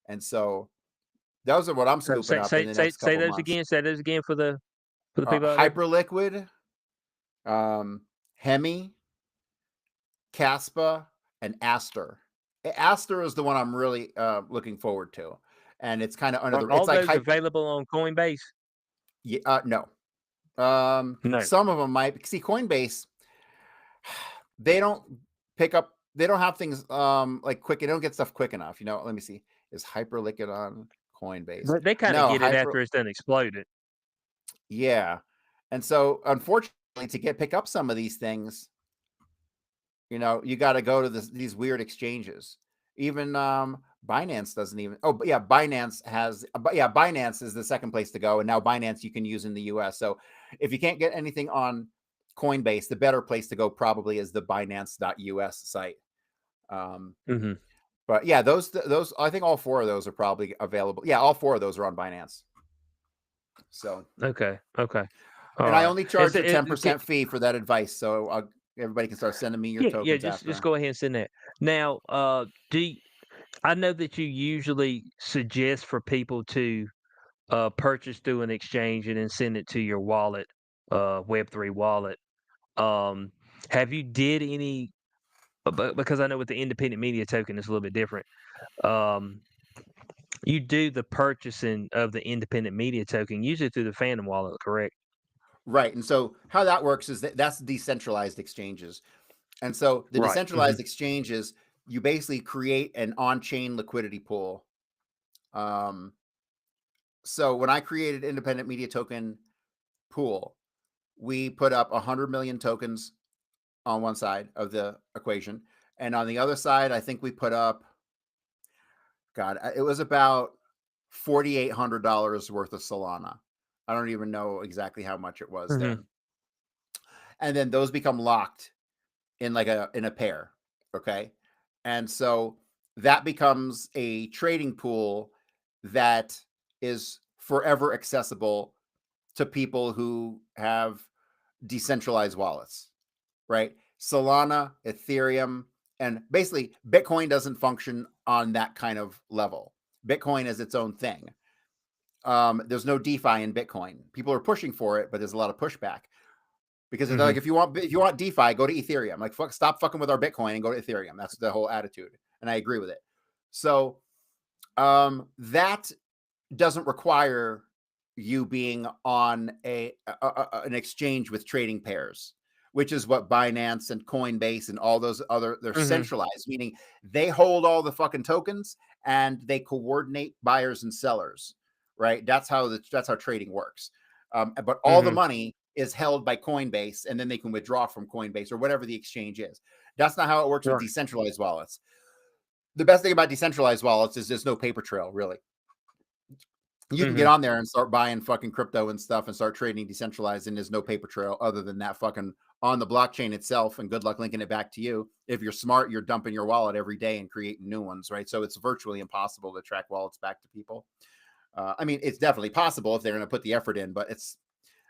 And so those are what I'm So scooping up in the next say couple those months. again. Say those again for the people out there. Hyperliquid, Hemi, Caspa, and Aster. Aster is the one I'm really looking forward to, and it's kind of under Are the. all It's like those available on Coinbase? Yeah, no. No. Some of them might. See, Coinbase, they don't pick up. They don't have things like quick. They don't get stuff quick enough. You know. Let me see. Is Hyperliquid on Coinbase? But they kind of No, get it after it's done exploded. Yeah, and so unfortunately, to pick up some of these things, you know, you got to go to these weird exchanges. Even Binance doesn't even. Oh, but yeah, Binance has. But yeah, Binance is the second place to go, and now Binance you can use in the U.S. So if you can't get anything on Coinbase, the better place to go probably is the Binance.us site. Mm-hmm. But yeah, those I think all four of those are probably available. Yeah, all four of those are on Binance. So Okay. Okay. All and I right. only charge a It, 10% fee for that advice, so everybody can start sending me your yeah. tokens after. Just go ahead and send that. Now, I know that you usually suggest for people to purchase through an exchange and then send it to your wallet, Web3 wallet. Um, have you did any? Because I know with the independent media token, it's a little bit different. Um, you do the purchasing of the independent media token usually through the Phantom wallet, correct? Right. And so how that works is that's decentralized exchanges. And so the Right. decentralized exchanges, you basically create an on-chain liquidity pool. So when I created independent media token pool, we put up 100 million tokens on one side of the equation. And on the other side, I think we put up, God, it was about $4,800 worth of Solana. I don't even know exactly how much it was Mm-hmm. there. And then those become locked in a pair. Okay. And so that becomes a trading pool that is forever accessible to people who have decentralized wallets, right? Solana, Ethereum, and basically Bitcoin doesn't function on that kind of level. Bitcoin is its own thing. There's no DeFi in Bitcoin. People are pushing for it, but there's a lot of pushback because they're like, if you want DeFi, go to Ethereum. Like, stop fucking with our Bitcoin and go to Ethereum. That's the whole attitude, and I agree with it. So that doesn't require you being on an exchange with trading pairs, which is what Binance and Coinbase and all those other, they're centralized, meaning they hold all the fucking tokens and they coordinate buyers and sellers, right? That's how trading works. But all the money is held by Coinbase, and then they can withdraw from Coinbase or whatever the exchange is. That's not how it works with decentralized wallets. The best thing about decentralized wallets is there's no paper trail, really. You can get on there and start buying fucking crypto and stuff and start trading decentralized, and there's no paper trail other than that fucking on the blockchain itself. And good luck linking it back to you. If you're smart, you're dumping your wallet every day and creating new ones, right? So it's virtually impossible to track wallets back to people. I mean, it's definitely possible if they're going to put the effort in, but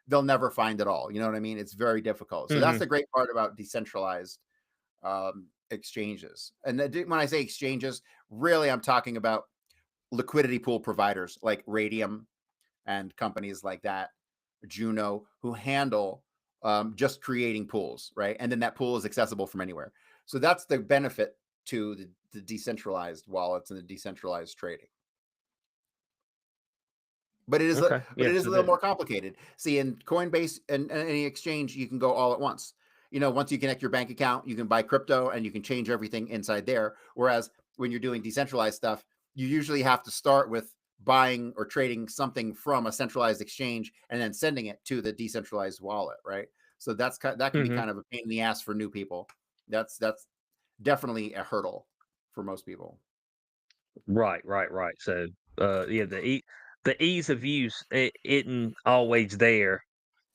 they'll never find it all. You know what I mean? It's very difficult. So that's the great part about decentralized exchanges. And when I say exchanges, really, I'm talking about liquidity pool providers like Radium and companies like that, Juno, who handle just creating pools, right? And then that pool is accessible from anywhere. So that's the benefit to the decentralized wallets and the decentralized trading. But it is, it is a little more complicated. See, in Coinbase and any exchange, you can go all at once. You know, once you connect your bank account, you can buy crypto and you can change everything inside there. Whereas when you're doing decentralized stuff, you usually have to start with buying or trading something from a centralized exchange and then sending it to the decentralized wallet, right? So that can be kind of a pain in the ass for new people. That's definitely a hurdle for most people. Right. So, the ease of use isn't always there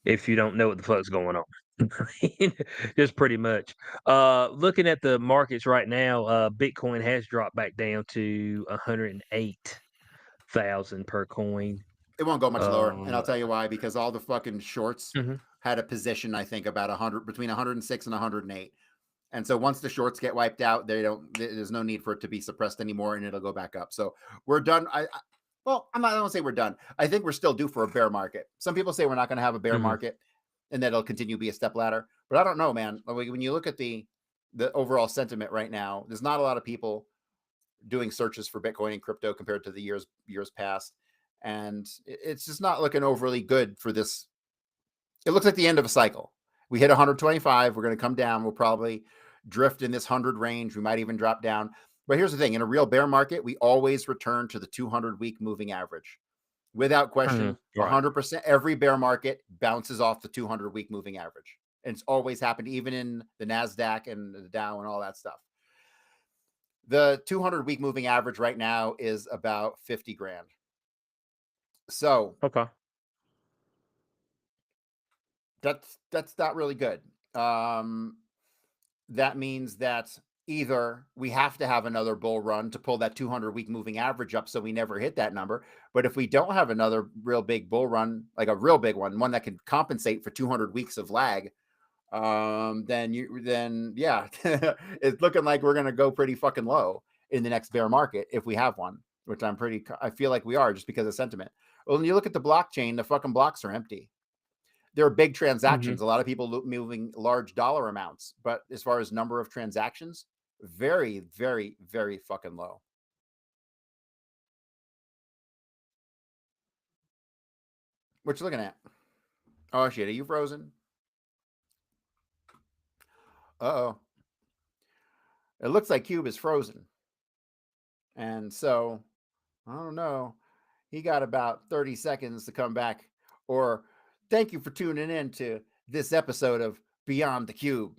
if you don't know what the fuck's going on. Just pretty much. Looking at the markets right now, Bitcoin has dropped back down to 108,000 per coin. It won't go much lower, and I'll Uh, tell you why. Because all the fucking shorts mhm, had a position, I think, about 100 between 106 and 108. And so once the shorts get wiped out, there's no need for it to be suppressed anymore, and it'll go back up. So we're done. Well, I don't say we're done. I think we're still due for a bear market. Some people say we're not going to have a bear mhm, market, and that it'll continue to be a step ladder. But I don't know, man. When you look at the overall sentiment right now, there's not a lot of people doing searches for Bitcoin and crypto compared to the years past, and it's just not looking overly good for this. It looks like the end of a cycle. We hit 125. We're going to come down. We'll probably drift in this 100 range. We might even drop down. But here's the thing. In a real bear market, we always return to the 200-week moving average. Without question, right. 100%, every bear market bounces off the 200-week moving average. And it's always happened, even in the NASDAQ and the Dow and all that stuff. The 200-week moving average right now is about 50 grand. So Okay. that's not really good. That means that either we have to have another bull run to pull that 200-week moving average up so we never hit that number. But if we don't have another real big bull run, like a real big one that can compensate for 200 weeks of lag, then yeah, it's looking like we're going to go pretty fucking low in the next bear market if we have one, which I feel like we are, just because of sentiment. Well, when you look at the blockchain, the fucking blocks are empty. There are big transactions. Mhm. A lot of people moving large dollar amounts, but as far as number of transactions, very, very, very fucking low. What you looking at? Oh shit, are you frozen? Uh-oh. It looks like Cube is frozen. And so, I don't know. He got about 30 seconds to come back. Or thank you for tuning in to this episode of Beyond the Cube.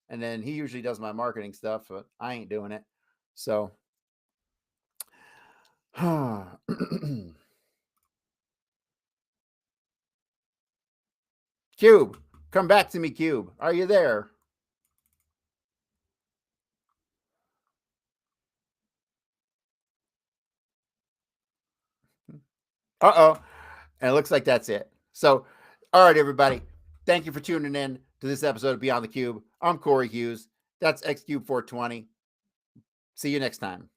And then he usually does my marketing stuff, but I ain't doing it. So Cube, come back to me, Cube. Are you there? Uh-oh. And it looks like that's it. So, all right, everybody. Thank you for tuning in to this episode of Beyond the Cube. I'm Corey Hughes. That's XCube420. See you next time.